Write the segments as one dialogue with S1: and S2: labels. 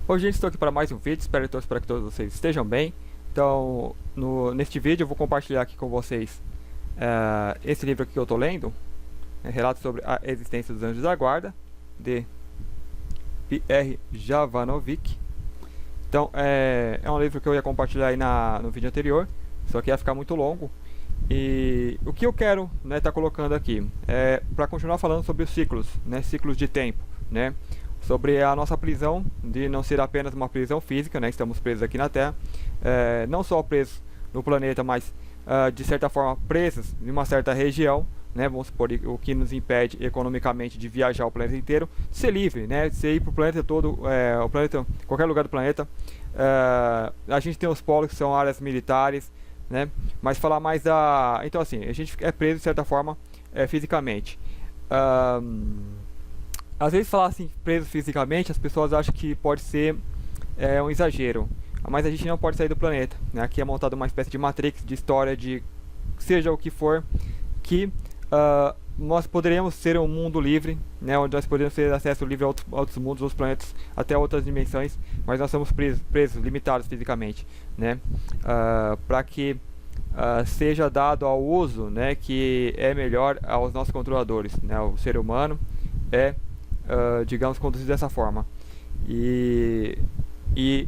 S1: Hoje, gente, estou aqui para mais um vídeo, espero que todos vocês estejam bem. Então, neste vídeo eu vou compartilhar aqui com vocês esse livro aqui que eu estou lendo, Relato sobre a Existência dos Anjos da Guarda, de P.R. Jovanovic. Então, é um livro que eu ia compartilhar aí no vídeo anterior, só que ia ficar muito longo. E o que eu quero tá colocando aqui é para continuar falando sobre os ciclos, ciclos de tempo, sobre a nossa prisão, de não ser apenas uma prisão física, estamos presos aqui na Terra, não só presos no planeta, mas de certa forma presos em uma certa região, vamos supor, o que nos impede economicamente de viajar o planeta inteiro, de ser livre, de ser ir para o planeta todo, o planeta, qualquer lugar do planeta. A gente tem os polos que são áreas militares, mas falar mais da... Então assim, a gente é preso de certa forma fisicamente. Às vezes falar assim, preso fisicamente, as pessoas acham que pode ser um exagero, mas a gente não pode sair do planeta, Aqui é montado uma espécie de matrix, de história, de seja o que for, que nós poderíamos ser um mundo livre, onde nós poderíamos ter acesso livre a outros mundos, outros planetas, até outras dimensões, mas nós somos presos, limitados fisicamente, para que seja dado ao uso, que é melhor aos nossos controladores, o ser humano é digamos, conduzido dessa forma. E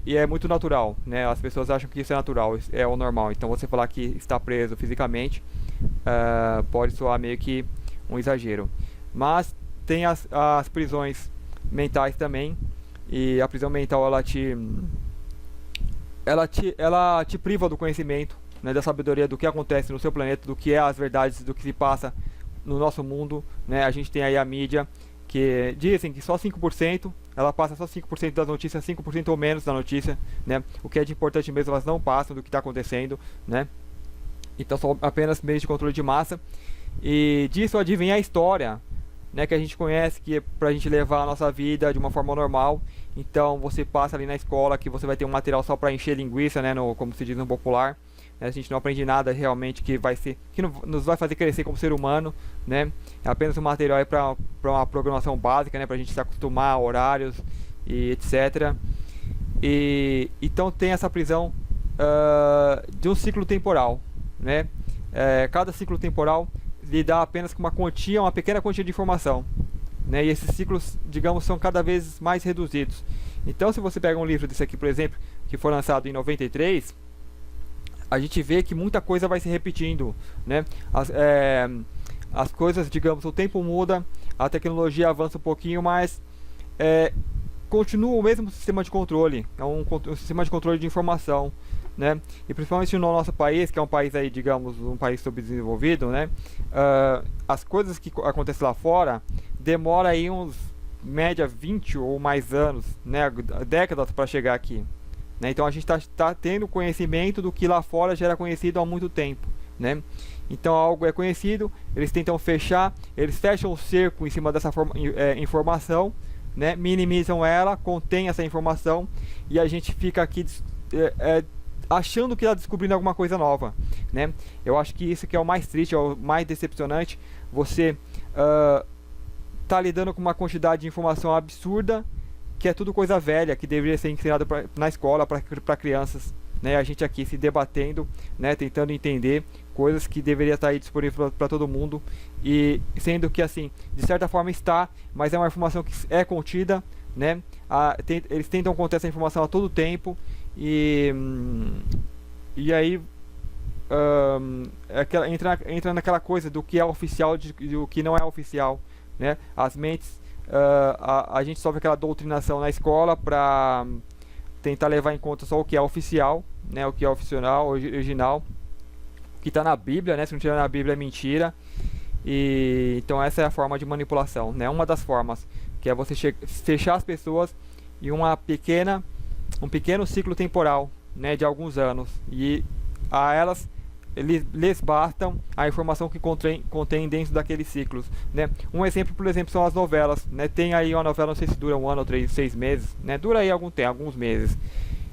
S1: é muito natural, as pessoas acham que isso é natural, é o normal. Então você falar que está preso fisicamente pode soar meio que um exagero. Mas tem as prisões mentais também. E a prisão mental ela te priva do conhecimento, da sabedoria do que acontece no seu planeta, do que é as verdades, do que se passa no nosso mundo, A gente tem aí a mídia, que dizem que só 5%, ela passa só 5% das notícias, 5% ou menos da notícia, O que é de importante mesmo, elas não passam do que está acontecendo, Então são apenas meios de controle de massa. E disso advém a história, que a gente conhece, que é pra gente levar a nossa vida de uma forma normal. Então você passa ali na escola que você vai ter um material só para encher linguiça, como se diz no popular. A gente não aprende nada realmente que nos vai fazer crescer como ser humano, É apenas um material para uma programação básica, para a gente se acostumar a horários e etc. E então tem essa prisão de um ciclo temporal, cada ciclo temporal lhe dá apenas com uma pequena quantia de informação, E esses ciclos, digamos, são cada vez mais reduzidos. Então, se você pega um livro desse aqui, por exemplo, que foi lançado em 93, a gente vê que muita coisa vai se repetindo, As coisas, digamos, o tempo muda, a tecnologia avança um pouquinho, mas continua o mesmo sistema de controle, é um sistema de controle de informação, E principalmente no nosso país, que é um país aí, digamos, um país subdesenvolvido, as coisas que acontecem lá fora demora aí uns média 20 ou mais anos, décadas para chegar aqui. Então a gente está tendo conhecimento do que lá fora já era conhecido há muito tempo, Então algo é conhecido, eles tentam fechar, eles fecham o cerco em cima dessa informação, minimizam ela, contém essa informação, e a gente fica aqui achando que está descobrindo alguma coisa nova, Eu acho que isso que é o mais triste, é o mais decepcionante. Você tá lidando com uma quantidade de informação absurda, que é tudo coisa velha, que deveria ser ensinado na escola para crianças, A gente aqui se debatendo, tentando entender coisas que deveria estar aí disponível para todo mundo, e sendo que assim, de certa forma está, mas é uma informação que é contida, eles tentam conter essa informação a todo tempo, e aí entra naquela coisa do que é oficial e do que não é oficial, As mentes, a gente sofre aquela doutrinação na escola para tentar levar em conta só o que é oficial, o que é oficial, original, o que está na Bíblia, Se não tiver na Bíblia é mentira. E então essa é a forma de manipulação, Uma das formas, que é você fechar as pessoas em um pequeno ciclo temporal, de alguns anos, e a elas lhes bastam a informação que contém dentro daqueles ciclos, Um exemplo, por exemplo, são as novelas, Tem aí uma novela, não sei se dura 1 ano ou 6 meses, Dura aí alguns meses.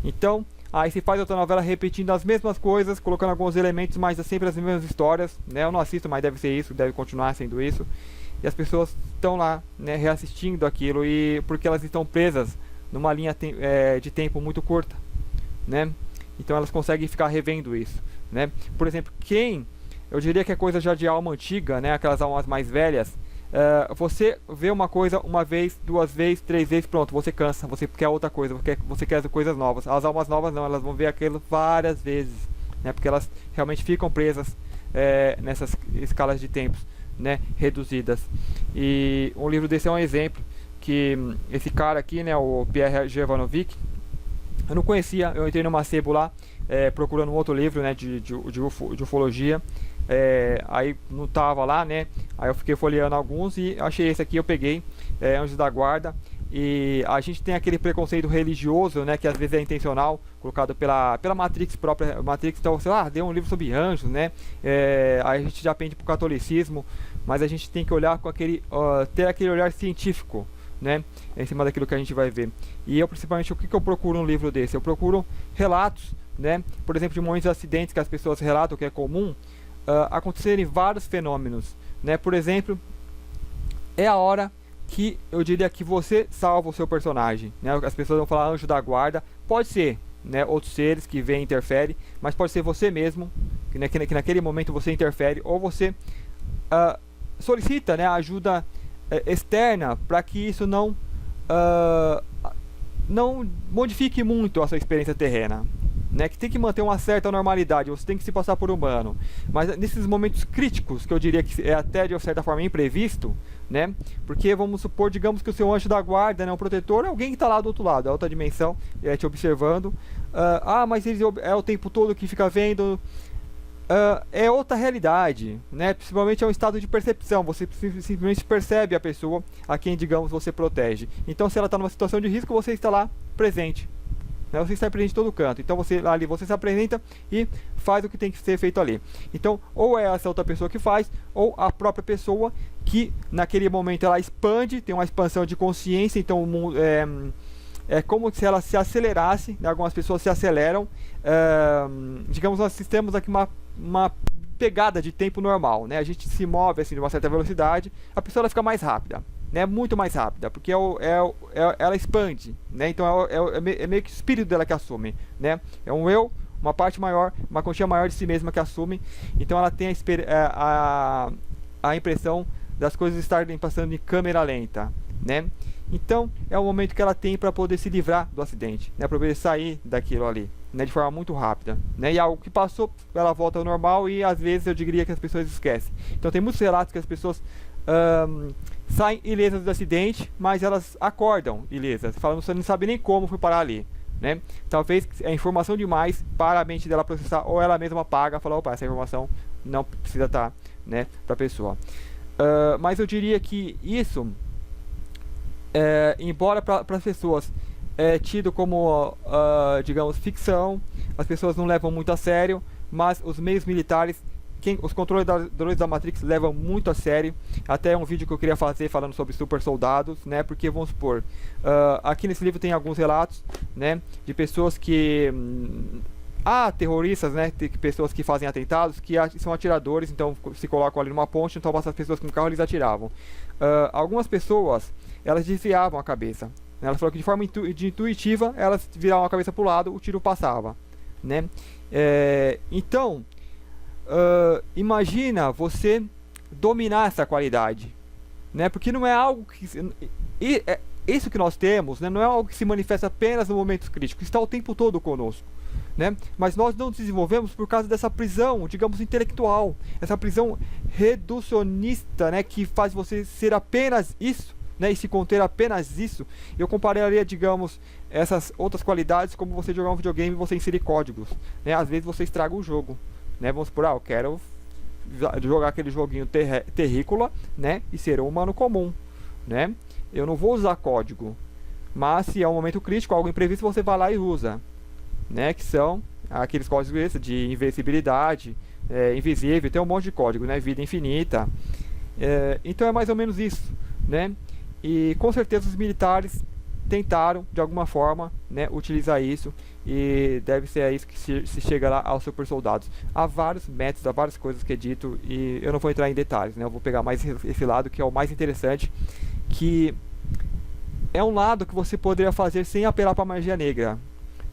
S1: Então, aí se faz outra novela repetindo as mesmas coisas, colocando alguns elementos, mas é sempre as mesmas histórias, Eu não assisto, mas deve ser isso, deve continuar sendo isso. E as pessoas estão lá, reassistindo aquilo, e porque elas estão presas numa linha de tempo muito curta, né? Então elas conseguem ficar revendo isso, né? Por exemplo, eu diria que é coisa já de alma antiga, né? Aquelas almas mais velhas. Você vê uma coisa uma vez, duas vezes, três vezes, pronto, você cansa, você quer outra coisa, você quer coisas novas. As almas novas não, elas vão ver aquilo várias vezes, né? Porque elas realmente ficam presas nessas escalas de tempos, né? Reduzidas. E um livro desse é um exemplo que esse cara aqui, né? O Pierre Jovanovic, eu não conhecia, eu entrei numa sebo lá procurando um outro livro, né? De ufologia. Aí não tava lá, né? Aí eu fiquei folheando alguns e achei esse aqui, eu peguei, Anjos da Guarda. E a gente tem aquele preconceito religioso, né? Que às vezes é intencional, colocado pela Matrix própria. Matrix, então, sei lá, deu um livro sobre anjos, né? Aí a gente já pende pro catolicismo, mas a gente tem que olhar com ter aquele olhar científico, né? Em cima daquilo que a gente vai ver. E eu, principalmente, o que eu procuro num livro desse? Eu procuro relatos, né? Por exemplo, de momentos de acidentes que as pessoas relatam, que é comum acontecerem vários fenômenos, né? Por exemplo, é a hora que eu diria que você salva o seu personagem, né? As pessoas vão falar anjo da guarda, pode ser, né? Outros seres que vêm e interferem, mas pode ser você mesmo, que naquele momento você interfere, ou você solicita, né, ajuda externa para que isso não modifique muito a sua experiência terrena, né, que tem que manter uma certa normalidade, você tem que se passar por humano, mas nesses momentos críticos, que eu diria que é até de certa forma imprevisto, né, porque vamos supor, digamos que o seu anjo da guarda, né, um protetor, é alguém que está lá do outro lado, é outra dimensão, te observando, mas ele é o tempo todo que fica vendo, é outra realidade, né, principalmente é um estado de percepção, você simplesmente percebe a pessoa a quem, digamos, você protege, então se ela está numa situação de risco, você está lá presente. Você está presente em todo canto, então você se apresenta e faz o que tem que ser feito ali. Então, ou é essa outra pessoa que faz, ou a própria pessoa que naquele momento ela expande, tem uma expansão de consciência, então o mundo é como se ela se acelerasse, né? Algumas pessoas se aceleram, digamos, nós temos aqui uma pegada de tempo normal, né? A gente se move assim de uma certa velocidade, a pessoa ela fica mais rápida, né, muito mais rápida, porque ela expande, né, então é meio que o espírito dela que assume, né, é um eu, uma parte maior, uma quantia maior de si mesma que assume, então ela tem a impressão das coisas estarem passando em câmera lenta, né, então é o momento que ela tem para poder se livrar do acidente, né, para poder sair daquilo ali, né, de forma muito rápida, né, e algo que passou, ela volta ao normal e às vezes eu diria que as pessoas esquecem, então tem muitos relatos que as pessoas saem ilesas do acidente, mas elas acordam ilesas, falando que você não sabe nem como foi parar ali, né? Talvez é informação demais para a mente dela processar, ou ela mesma apaga, fala, opa, essa informação não precisa estar, né, para a pessoa. Mas eu diria que isso, embora para as pessoas é tido como, digamos, ficção, as pessoas não levam muito a sério, mas os meios militares, os controladores da Matrix levam muito a sério. Até um vídeo que eu queria fazer falando sobre super soldados, né? Porque vamos supor, aqui nesse livro tem alguns relatos, né? De pessoas que terroristas, né? Pessoas que fazem atentados, que são atiradores, então se colocam ali numa ponte, então passam as pessoas com o carro, eles atiravam. Algumas pessoas, elas desviavam a cabeça, né? Elas falaram que de forma intuitiva, elas viravam a cabeça para o lado, o tiro passava, né? Então imagina você dominar essa qualidade, né? Porque não é algo que isso que nós temos, né? Não é algo que se manifesta apenas no momentos críticos, está o tempo todo conosco, né? Mas nós não desenvolvemos por causa dessa prisão, digamos, intelectual, essa prisão reducionista, né? Que faz você ser apenas isso, né? E se conter apenas isso. Eu compararia, digamos, essas outras qualidades como você jogar um videogame e você inserir códigos, né? Às vezes você estraga o jogo, né? Vamos supor, eu quero jogar aquele joguinho terrícola, né? E ser um humano comum, né? Eu não vou usar código, mas se é um momento crítico, algo imprevisto, você vai lá e usa, né? Que são aqueles códigos de invencibilidade, invisível, tem um monte de código, né? Vida infinita. Então é mais ou menos isso, né? E com certeza os militares tentaram de alguma forma, né, utilizar isso, e deve ser isso que se chega lá aos super soldados. Há vários métodos, há várias coisas que é dito, e eu não vou entrar em detalhes, né, eu vou pegar mais esse lado que é o mais interessante, que é um lado que você poderia fazer sem apelar para a magia negra,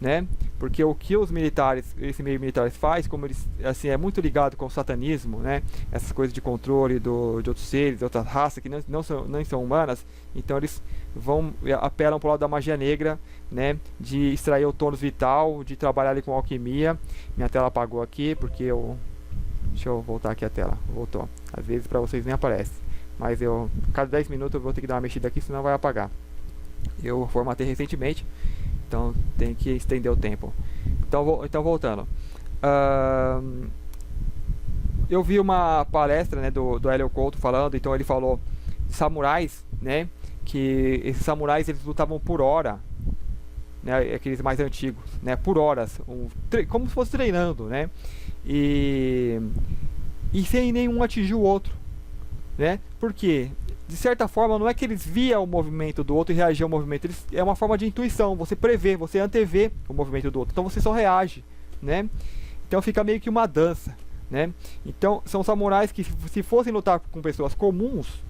S1: né? Porque o que os militares, esse meio militares faz, como eles, assim, é muito ligado com o satanismo, né? Essas coisas de controle de outros seres, de outras raças que não são humanas, então eles apelam para o lado da magia negra, né? De extrair o tônus vital, de trabalhar ali com alquimia. Minha tela apagou aqui porque deixa eu voltar aqui a tela. Voltou. Às vezes para vocês nem aparece, mas cada 10 minutos eu vou ter que dar uma mexida aqui, senão vai apagar. Eu formatei recentemente, então tem que estender o tempo. Então voltando. Eu vi uma palestra, né, do Hélio Couto falando. Então ele falou de samurais, né, que esses samurais eles lutavam por hora, né, aqueles mais antigos, né, por horas, como se fosse treinando, né, e sem nenhum atingir o outro, né, porque de certa forma não é que eles viam o movimento do outro e reagiam ao movimento, é uma forma de intuição, você prevê, você antevê o movimento do outro, então você só reage, né, então fica meio que uma dança, né, então são samurais que se fossem lutar com pessoas comuns,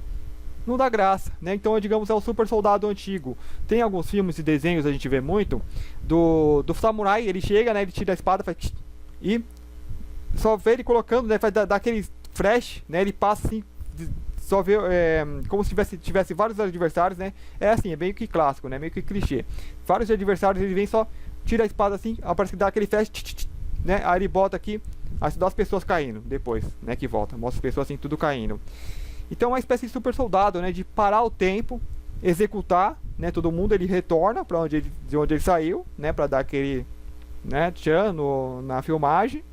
S1: não dá graça, né? Então, digamos, é o super soldado antigo. Tem alguns filmes e desenhos, a gente vê muito, do samurai, ele chega, né? Ele tira a espada, faz tch, e só vê ele colocando, né? Faz dar aquele flash, né? Ele passa assim, só vê como se tivesse vários adversários, né? É assim, é meio que clássico, né? Meio que clichê. Vários adversários, ele vem só, tira a espada assim, aparece que dá aquele flash, tch, tch, né? Aí ele bota aqui, aí dá as pessoas caindo depois, né? Que volta, mostra as pessoas assim, tudo caindo. Então é uma espécie de super soldado, né, de parar o tempo, executar, né, todo mundo, ele retorna para de onde ele saiu, né, para dar aquele, né, tchan na filmagem,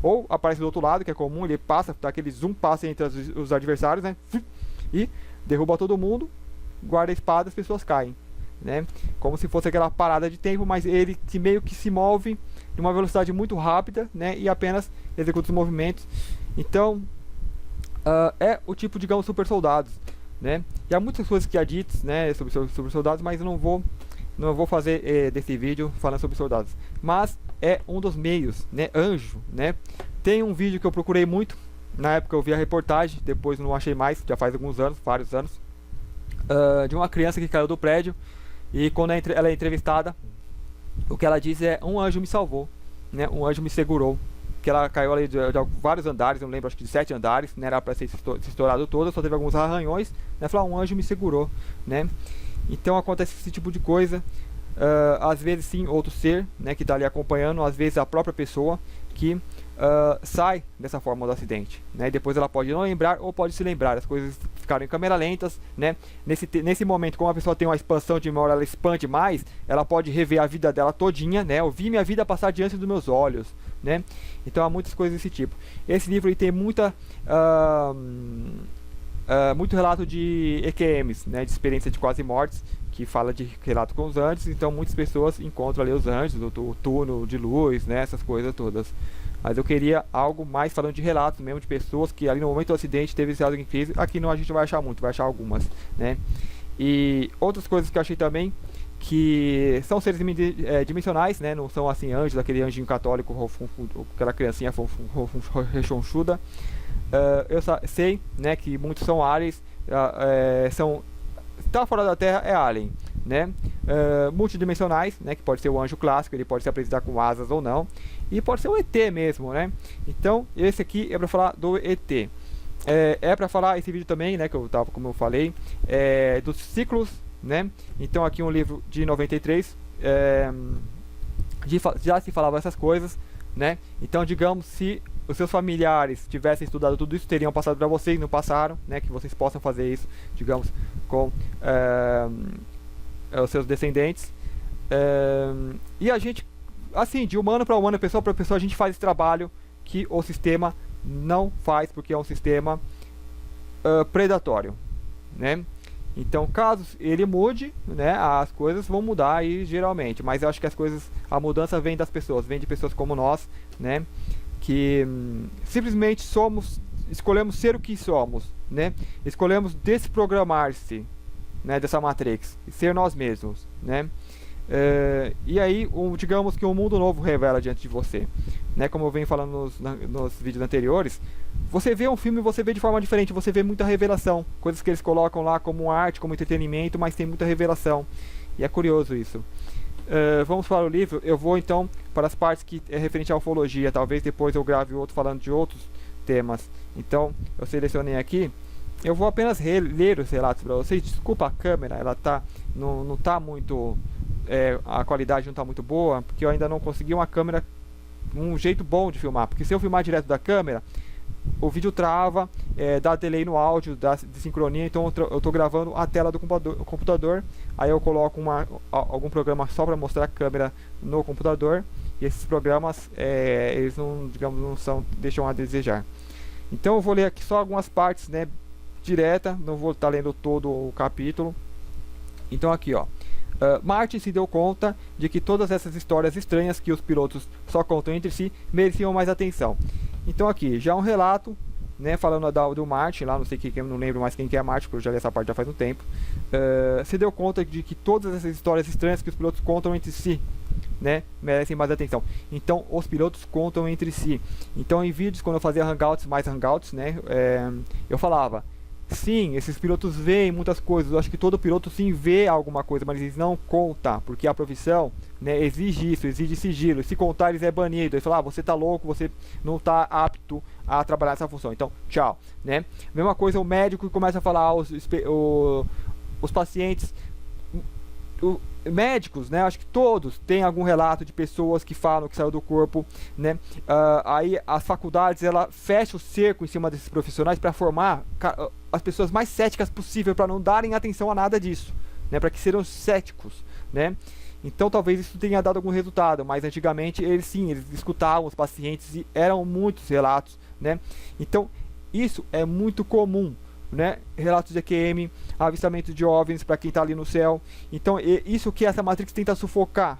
S1: ou aparece do outro lado, que é comum, ele passa, dá aquele zoom, passa entre os adversários, né, e derruba todo mundo, guarda a espada, as pessoas caem, né, como se fosse aquela parada de tempo, mas ele meio que se move de uma velocidade muito rápida, né, e apenas executa os movimentos. Então é o tipo, digamos, super soldados, né? E há muitas coisas que há ditas, né, sobre soldados, mas eu não vou fazer desse vídeo falando sobre soldados. Mas é um dos meios, né? Anjo, né? Tem um vídeo que eu procurei muito, na época eu vi a reportagem, depois não achei mais, já faz alguns anos, vários anos, de uma criança que caiu do prédio, e quando ela é entrevistada, o que ela diz é: um anjo me salvou, né? Um anjo me segurou. Que ela caiu ali de vários andares, eu não lembro, acho que de 7 andares, né, era para ser estourado toda, só teve alguns arranhões, né, falou, um anjo me segurou, né, então acontece esse tipo de coisa, às vezes sim, outro ser, né, que está ali acompanhando, às vezes a própria pessoa que sai dessa forma do acidente, né, e depois ela pode não lembrar ou pode se lembrar, as coisas ficaram em câmera lentas, né, nesse momento, como a pessoa tem uma expansão de memória, ela expande mais, ela pode rever a vida dela todinha, né, eu vi minha vida passar diante dos meus olhos, né, então há muitas coisas desse tipo. Esse livro ele tem muito relato de EQMs, né, de experiência de quase mortes, que fala de relato com os anjos, então muitas pessoas encontram ali os anjos, o túnel de luz, né, essas coisas todas. Mas eu queria algo mais falando de relatos mesmo, de pessoas que ali no momento do acidente teve esse estado em crise. Aqui não, a gente vai achar muito, vai achar algumas, né. E outras coisas que eu achei também, que são seres dimensionais, né, não são assim anjos, aquele anjinho católico, aquela criancinha rechonchuda. Eu sei, né, que muitos são aliens, tá fora da Terra é alien, né, multidimensionais, né, que pode ser o anjo clássico, ele pode se apresentar com asas ou não, e pode ser o ET mesmo, né. Então esse aqui é para falar do ET, para falar esse vídeo também, né, que eu tava, como eu falei, dos ciclos, né. Então aqui um livro de 93, já se falava essas coisas, né. Então digamos, se os seus familiares tivessem estudado tudo isso, teriam passado para vocês, não passaram, né, que vocês possam fazer isso, digamos, com os seus descendentes, e a gente, assim, de humano para humano, pessoa para pessoa, a gente faz esse trabalho que o sistema não faz, porque é um sistema predatório, né. Então, caso ele mude, né, as coisas vão mudar aí geralmente, mas eu acho que a mudança vem das pessoas, vem de pessoas como nós, né, que simplesmente escolhemos ser o que somos, né, escolhemos desprogramar-se, né, dessa Matrix, e ser nós mesmos, né, e aí, digamos que um mundo novo revela diante de você, né, como eu venho falando nos vídeos anteriores, você vê um filme, você vê de forma diferente, você vê muita revelação, coisas que eles colocam lá como arte, como entretenimento, mas tem muita revelação, e é curioso isso. Vamos para o livro. Eu vou então para as partes que é referente à ufologia, talvez depois eu grave outro falando de outros temas. Então eu selecionei aqui, eu vou apenas ler os relatos para vocês. Desculpa a câmera, ela não tá muito, a qualidade não está muito boa, porque eu ainda não consegui um jeito bom de filmar, porque se eu filmar direto da câmera, o vídeo trava, dá delay no áudio, dá desincronia. Então eu estou gravando a tela do computador, aí eu coloco algum programa só para mostrar a câmera no computador, e esses programas eles não, digamos, deixam a desejar. Então eu vou ler aqui só algumas partes, né, direta, não vou estar lendo todo o capítulo. Então aqui, ó, Martin se deu conta de que todas essas histórias estranhas que os pilotos só contam entre si mereciam mais atenção. Então aqui, já um relato, né, falando do Martin, lá, não sei quem, não lembro mais quem que é Martin, porque eu já li essa parte já faz um tempo. Se deu conta de que todas essas histórias estranhas que os pilotos contam entre si, né, merecem mais atenção. Então os pilotos contam entre si. Então em vídeos, quando eu fazia mais hangouts, né, eu falava: sim, esses pilotos veem muitas coisas. Eu acho que todo piloto sim vê alguma coisa, mas eles não contam, porque a profissão, né, exige isso, exige sigilo. Se contar, eles é banido. Eles falam: você tá louco, você não tá apto a trabalhar nessa função, então tchau, né? Mesma coisa o médico que começa a falar os pacientes, médicos, né? Acho que todos têm algum relato de pessoas que falam que saiu do corpo, né? Aí as faculdades, ela fecha o cerco em cima desses profissionais para formar as pessoas mais céticas possível, para não darem atenção a nada disso, né? Para que sejam céticos, né? Então talvez isso tenha dado algum resultado, mas antigamente eles escutavam os pacientes e eram muitos relatos, né? Então isso é muito comum, né? Relatos de EQM, avistamento de OVNIs para quem está ali no céu. Então isso que essa Matrix tenta sufocar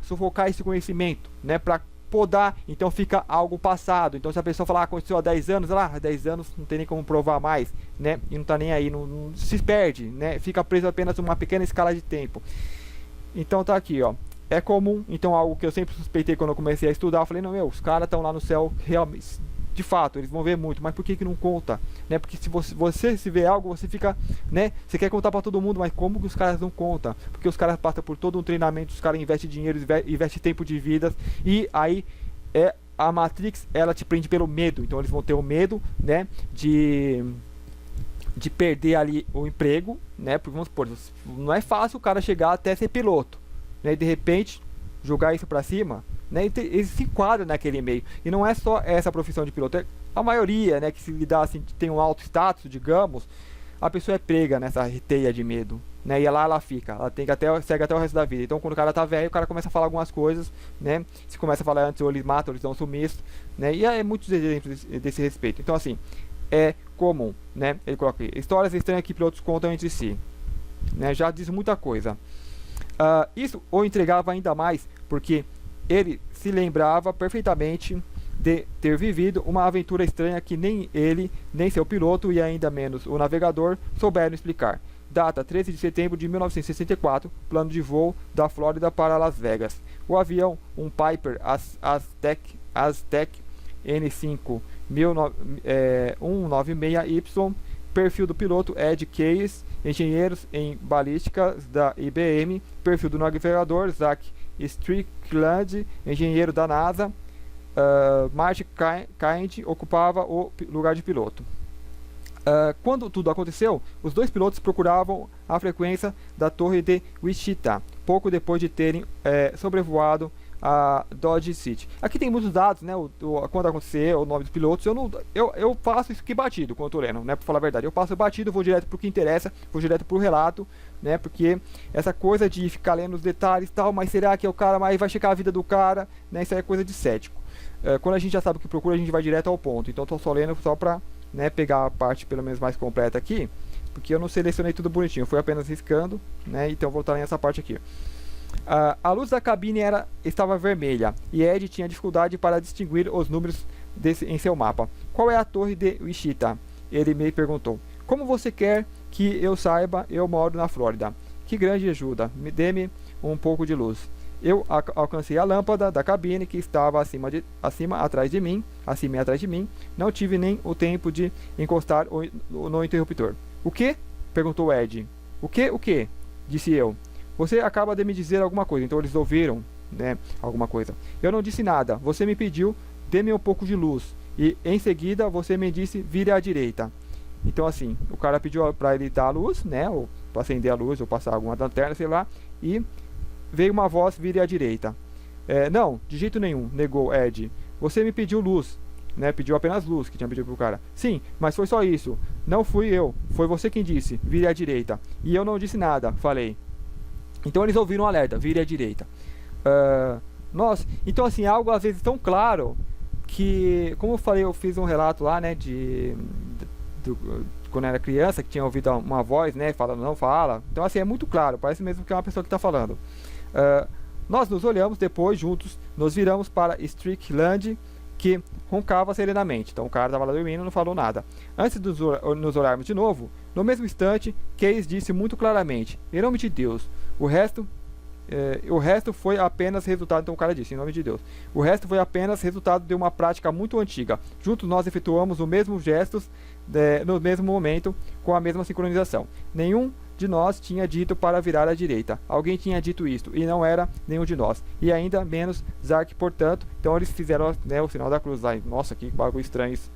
S1: esse conhecimento, né? Para podar, então fica algo passado. Então se a pessoa falar aconteceu há 10 anos, há 10 anos não tem nem como provar mais, né? E não está nem aí, não se perde, né? Fica preso apenas uma pequena escala de tempo. Então tá aqui, ó. É comum, então algo que eu sempre suspeitei quando eu comecei a estudar. Eu falei: não, os caras estão lá no céu, realmente, de fato, eles vão ver muito, mas por que não conta? Né? Porque se você se vê algo, você fica, né? Você quer contar para todo mundo, mas como que os caras não contam? Porque os caras passam por todo um treinamento, os caras investem dinheiro, investem tempo de vidas, e aí a Matrix, ela te prende pelo medo. Então eles vão ter o medo, né, de perder ali o emprego, né? Porque vamos supor, não é fácil o cara chegar até ser piloto, né? E de repente jogar isso para cima, né? Ele se enquadra naquele meio. E não é só essa profissão de piloto, a maioria, né, que se lidar assim, tem um alto status, digamos, a pessoa é prega nessa teia de medo, né? E lá ela fica, ela tem que segue até o resto da vida. Então quando o cara tá velho, o cara começa a falar algumas coisas, né? Se começa a falar antes, ou eles matam, ou eles dão sumiço, né? E é muitos exemplos desse respeito. Então assim, é comum, né? Ele coloca aqui: histórias estranhas que pilotos contam entre si, né? Já diz muita coisa. Isso o entregava ainda mais, porque ele se lembrava perfeitamente de ter vivido uma aventura estranha que nem ele, nem seu piloto e ainda menos o navegador souberam explicar. Data 13 de setembro de 1964, plano de voo da Flórida para Las Vegas. O avião, um Piper Aztec N5 196Y, perfil do piloto Ed Case, engenheiros em balística da IBM, perfil do navegador Zach Strickland, engenheiro da NASA. Marty Kind ocupava o lugar de piloto. Quando tudo aconteceu, os dois pilotos procuravam a frequência da torre de Wichita, pouco depois de terem sobrevoado a Dodge City. Aqui tem muitos dados, né? Quando acontecer, o nome dos pilotos. Eu faço isso aqui batido quando eu tô lendo, né? Pra falar a verdade, eu passo batido, vou direto pro que interessa, vou direto pro relato, né? Porque essa coisa de ficar lendo os detalhes e tal, mas será que é o cara, mas vai checar a vida do cara, né? Isso aí é coisa de cético. Quando a gente já sabe o que procura, a gente vai direto ao ponto. Então eu tô só lendo só pra, né, pegar a parte pelo menos mais completa aqui, porque eu não selecionei tudo bonitinho, eu fui apenas riscando, né? Então eu vou voltar nessa parte aqui. A luz da cabine estava vermelha e Ed tinha dificuldade para distinguir os números em seu mapa. Qual é a torre de Wichita? Ele me perguntou. Como você quer que eu saiba? Eu moro na Flórida. Que grande ajuda. Dê-me um pouco de luz. Eu alcancei a lâmpada da cabine que estava acima e atrás de mim. Não tive nem o tempo de encostar no interruptor. O que? Perguntou Ed. O que? Disse eu. Você acaba de me dizer alguma coisa. Então eles ouviram, né, alguma coisa. Eu não disse nada. Você me pediu, dê-me um pouco de luz. E em seguida você me disse, vire à direita. Então assim, o cara pediu para ele dar a luz, né, ou para acender a luz, ou passar alguma lanterna, sei lá. E veio uma voz, vire à direita. Não, de jeito nenhum, negou Ed. Você me pediu luz, né? Pediu apenas luz, que tinha pedido pro cara. Sim, mas foi só isso. Não fui eu, foi você quem disse, vire à direita. E eu não disse nada, falei. Então eles ouviram o alerta, vire à direita. Então assim, algo às vezes tão claro que, como eu falei, eu fiz um relato lá, né, quando eu era criança, que tinha ouvido uma voz, né, falando, não fala. Então assim, é muito claro, parece mesmo que é uma pessoa que está falando. Nós nos olhamos, depois juntos nos viramos para Strickland, que roncava serenamente. Então o cara estava lá dormindo, não falou nada. Antes de nos olharmos de novo, no mesmo instante, Case disse muito claramente, em nome de Deus, o resto foi apenas resultado, então o cara disse, em nome de Deus, o resto foi apenas resultado de uma prática muito antiga. Juntos nós efetuamos os mesmos gestos no mesmo momento, com a mesma sincronização. Nenhum de nós tinha dito para virar à direita. Alguém tinha dito isto, e não era nenhum de nós. E ainda menos Zark, portanto. Então eles fizeram, né, o sinal da cruz lá. Nossa, que bagulho estranho isso.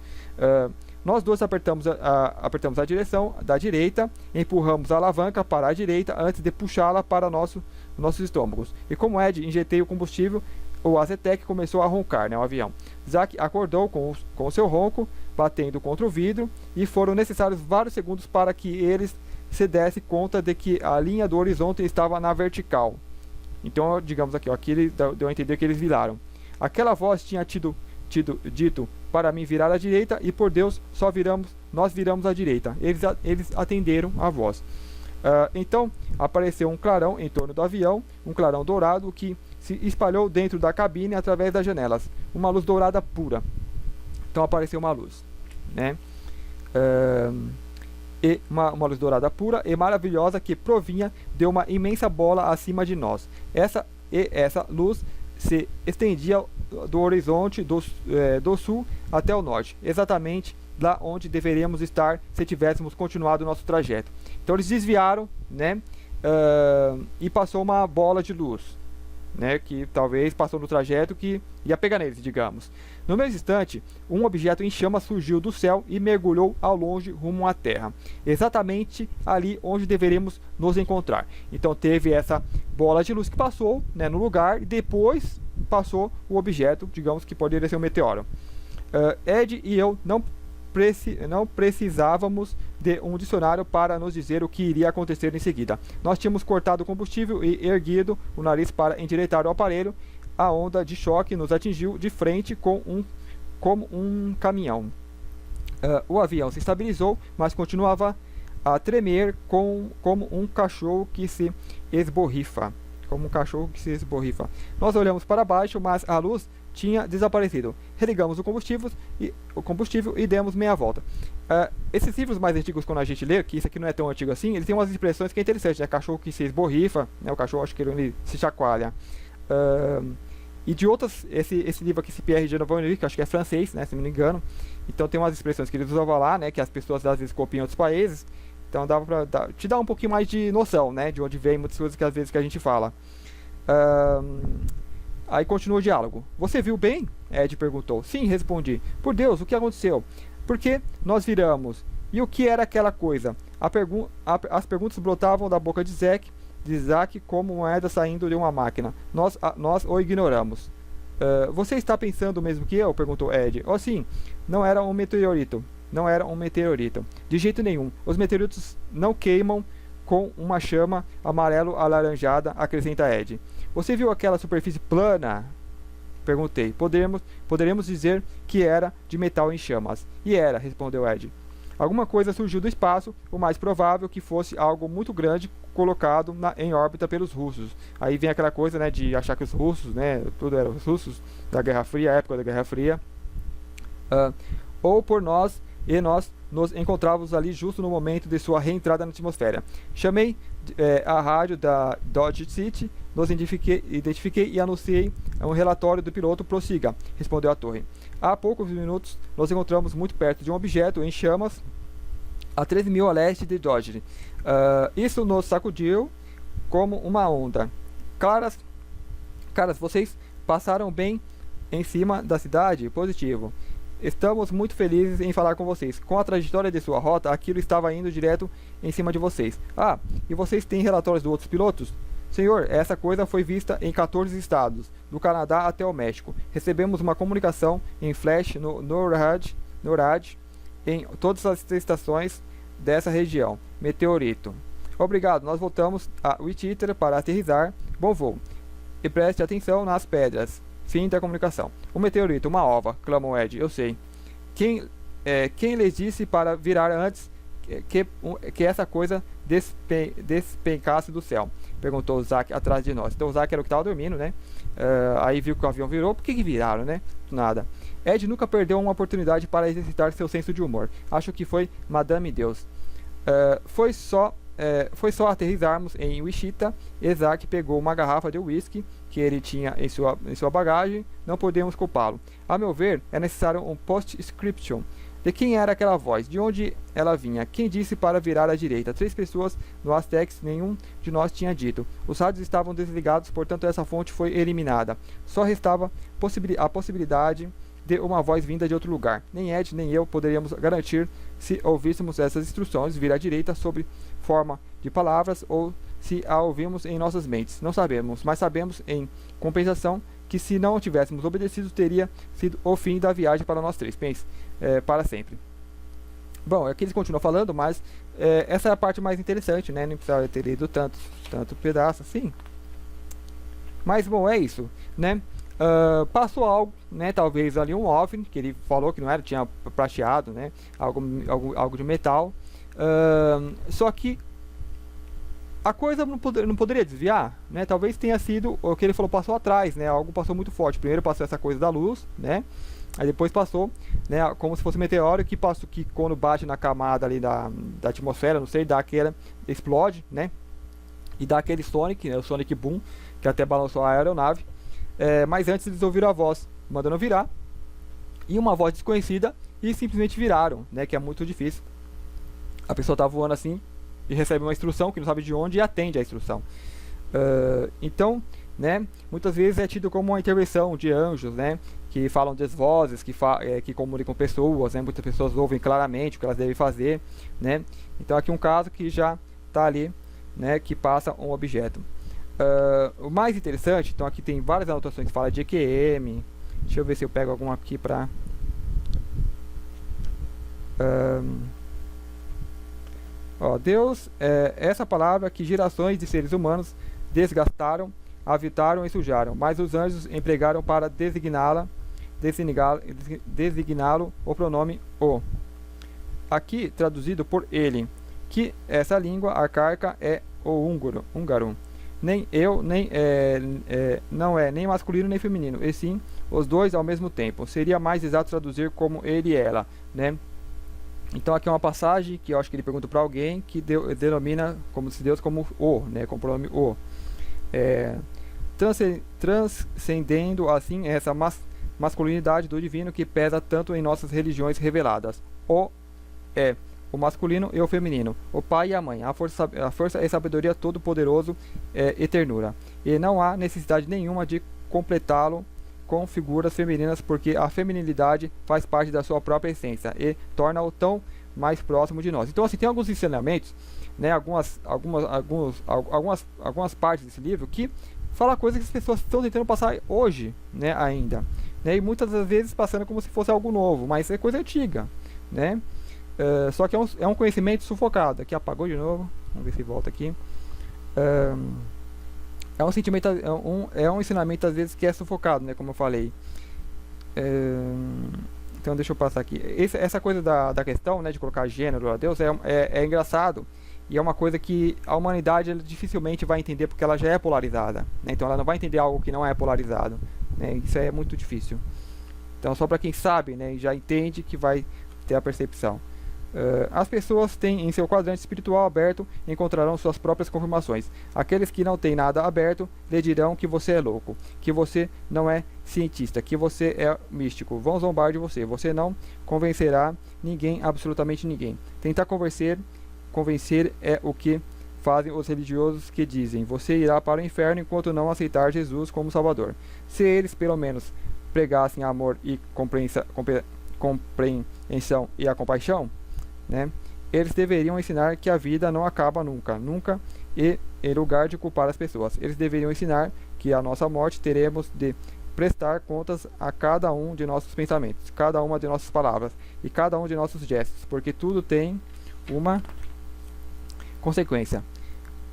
S1: Nós dois apertamos a direção da direita, empurramos a alavanca para a direita antes de puxá-la para nossos estômagos. E como Ed injetei o combustível, o Azetec começou a roncar, né, o avião. Zack acordou com o seu ronco, batendo contra o vidro, e foram necessários vários segundos para que eles se desse conta de que a linha do horizonte estava na vertical. Então, digamos aqui, ó, aqui ele deu a entender que eles viraram. Aquela voz tinha dito para mim virar à direita, e por Deus, nós viramos à direita. Eles atenderam a voz. Então apareceu um clarão em torno do avião, um clarão dourado que se espalhou dentro da cabine através das janelas, uma luz dourada pura. Então apareceu uma luz, né? E uma luz dourada pura e maravilhosa que provinha de uma imensa bola acima de nós. Essa luz se estendia do horizonte do sul até o norte, exatamente lá onde deveríamos estar se tivéssemos continuado o nosso trajeto. Então eles desviaram, né, e passou uma bola de luz, né, que talvez passou no trajeto que ia pegar neles, digamos. No mesmo instante, um objeto em chamas surgiu do céu e mergulhou ao longe rumo à terra, exatamente ali onde deveríamos nos encontrar. Então teve essa bola de luz que passou, né, no lugar, e depois passou o objeto, digamos que poderia ser um meteoro. Ed e eu não precisávamos de um dicionário para nos dizer o que iria acontecer em seguida. Nós tínhamos cortado o combustível e erguido o nariz para endireitar o aparelho. A onda de choque nos atingiu de frente como um caminhão. O avião se estabilizou, mas continuava a tremer como um cachorro que se esborrifa. Nós olhamos para baixo, mas a luz tinha desaparecido. Religamos o combustível e demos meia volta. Esses livros mais antigos, quando a gente lê, que isso aqui não é tão antigo assim, eles têm umas expressões que é interessante, né? Cachorro que se esborrifa, né? O cachorro, acho que ele se chacoalha. E de outras, esse livro aqui, Pierre de Nouveau-Henri, que acho que é francês, né, se não me engano. Então tem umas expressões que eles usavam lá, né, que as pessoas às vezes copiam em outros países. Então dava pra te dar um pouquinho mais de noção, né, de onde vem muitas coisas que às vezes que a gente fala. Aí continua o diálogo. Você viu bem? Ed perguntou. Sim, respondi. Por Deus, o que aconteceu? Por que nós viramos? E o que era aquela coisa? As perguntas brotavam da boca de Zack como moeda saindo de uma máquina. Nós o ignoramos. Você está pensando mesmo que eu? Perguntou Ed. Oh, sim. Não era um meteorito. De jeito nenhum. Os meteoritos não queimam com uma chama amarelo-alaranjada, acrescenta Ed. Você viu aquela superfície plana? Perguntei. Poderemos dizer que era de metal em chamas. E era, respondeu Ed. Alguma coisa surgiu do espaço, o mais provável que fosse algo muito grande colocado em órbita pelos russos. Aí vem aquela coisa, né, de achar que os russos, né, tudo era os russos da Guerra Fria, a época da Guerra Fria. Ou por nós, e nós nos encontrávamos ali justo no momento de sua reentrada na atmosfera. Chamei a rádio da Dodge City nos identifiquei e anunciei um relatório do piloto. Prossiga, respondeu a torre. Há poucos minutos nos encontramos muito perto de um objeto em chamas a 13.000 a leste de Dodge. Isso nos sacudiu como uma onda. Caras, vocês passaram bem em cima da cidade? Positivo. Estamos muito felizes em falar com vocês. Com a trajetória de sua rota, aquilo estava indo direto em cima de vocês. Ah, e vocês têm relatórios de outros pilotos? Senhor, essa coisa foi vista em 14 estados, do Canadá até o México. Recebemos uma comunicação em flash no NORAD em todas as estações dessa região. Meteorito. Obrigado, nós voltamos a Wichita para aterrissar. Bom voo. E preste atenção nas pedras. Fim da comunicação. O meteorito, uma ova, clamou Ed. Eu sei. Quem lhes disse para virar antes que essa coisa despencasse do céu? Perguntou o Zack atrás de nós. Então o Zack era o que estava dormindo, né? Aí viu que o avião virou. Por que viraram, né? Nada. Ed nunca perdeu uma oportunidade para exercitar seu senso de humor. Acho que foi Madame Deus. Foi só aterrissarmos em Wichita. Zack pegou uma garrafa de whisky que ele tinha em sua bagagem. Não podemos culpá-lo. A meu ver, é necessário um post-scription. De quem era aquela voz? De onde ela vinha? Quem disse para virar à direita? 3 pessoas no Aztecs, nenhum de nós tinha dito. Os rádios estavam desligados, portanto essa fonte foi eliminada. Só restava a possibilidade de uma voz vinda de outro lugar. Nem Ed nem eu poderíamos garantir se ouvíssemos essas instruções vir à direita sob forma de palavras ou se a ouvimos em nossas mentes. Não sabemos, mas sabemos em compensação que se não tivéssemos obedecido teria sido o fim da viagem para nós 3. Pense, para sempre. Bom, aqui eles continuam falando, mas essa é a parte mais interessante, né? Não precisava ter lido tanto pedaço assim. Mas bom, é isso, né? Passou algo, né? Talvez ali um OVNI, que ele falou que não era, tinha prateado, né? Algo de metal. Só que a coisa não poderia desviar, né? Talvez tenha sido o que ele falou, passou atrás, né? Algo passou muito forte. Primeiro passou essa coisa da luz, né? Aí depois passou, né? Como se fosse um meteoro que passou, que quando bate na camada ali da atmosfera, não sei, dá aquela, explode, né? E dá aquele Sonic, né? O Sonic Boom, que até balançou a aeronave. Mas antes eles ouviram a voz mandando virar, e uma voz desconhecida, e simplesmente viraram, né? Que é muito difícil. A pessoa tá voando assim e recebe uma instrução que não sabe de onde e atende a instrução. Então, né, muitas vezes é tido como uma intervenção de anjos, né, que falam das vozes, que comunicam pessoas, né, muitas pessoas ouvem claramente o que elas devem fazer, né. Então aqui um caso que já está ali, né, que passa um objeto. O mais interessante, então aqui tem várias anotações que falam de EQM. Deixa eu ver se eu pego alguma aqui para... Deus é essa palavra que gerações de seres humanos desgastaram, avitaram e sujaram, mas os anjos empregaram para designá-lo o pronome o. Aqui traduzido por ele, que essa língua arcaica é o húngaro. Nem eu, não é nem masculino nem feminino, e sim os dois ao mesmo tempo. Seria mais exato traduzir como ele e ela, né? Então aqui é uma passagem que eu acho que ele pergunta para alguém que denomina como se Deus como o, né, com o pronome o, transcendendo assim essa masculinidade do divino que pesa tanto em nossas religiões reveladas. O é o masculino e o feminino, o pai e a mãe, a força e sabedoria todo-poderoso e ternura. E não há necessidade nenhuma de completá-lo com figuras femininas, porque a feminilidade faz parte da sua própria essência e torna-o tão mais próximo de nós. Então assim, tem alguns ensinamentos, né, algumas partes desse livro que fala coisas que as pessoas estão tentando passar hoje, né, ainda, né, e muitas das vezes passando como se fosse algo novo, mas é coisa antiga, né. Só que é um conhecimento sufocado. Aqui apagou de novo, vamos ver se volta aqui. É um sentimento, é um ensinamento às vezes que é sufocado, né, como eu falei. Então deixa eu passar aqui. Essa coisa da questão, né, de colocar gênero a Deus é engraçado, e é uma coisa que a humanidade ela dificilmente vai entender, porque ela já é polarizada, né? Então ela não vai entender algo que não é polarizado, né? Isso é muito difícil. Então só para quem sabe, né, já entende, que vai ter a percepção. As pessoas têm em seu quadrante espiritual aberto encontrarão suas próprias confirmações. Aqueles que não têm nada aberto lhe dirão que você é louco, que você não é cientista, que você é místico. Vão zombar de você. Você não convencerá ninguém, absolutamente ninguém. Tentar convencer é o que fazem os religiosos que dizem: você irá para o inferno enquanto não aceitar Jesus como Salvador. Se eles pelo menos pregassem amor e compreensão e a compaixão, né? Eles deveriam ensinar que a vida não acaba nunca, nunca, e em lugar de culpar as pessoas, eles deveriam ensinar que a nossa morte teremos de prestar contas a cada um de nossos pensamentos, cada uma de nossas palavras e cada um de nossos gestos, porque tudo tem uma consequência.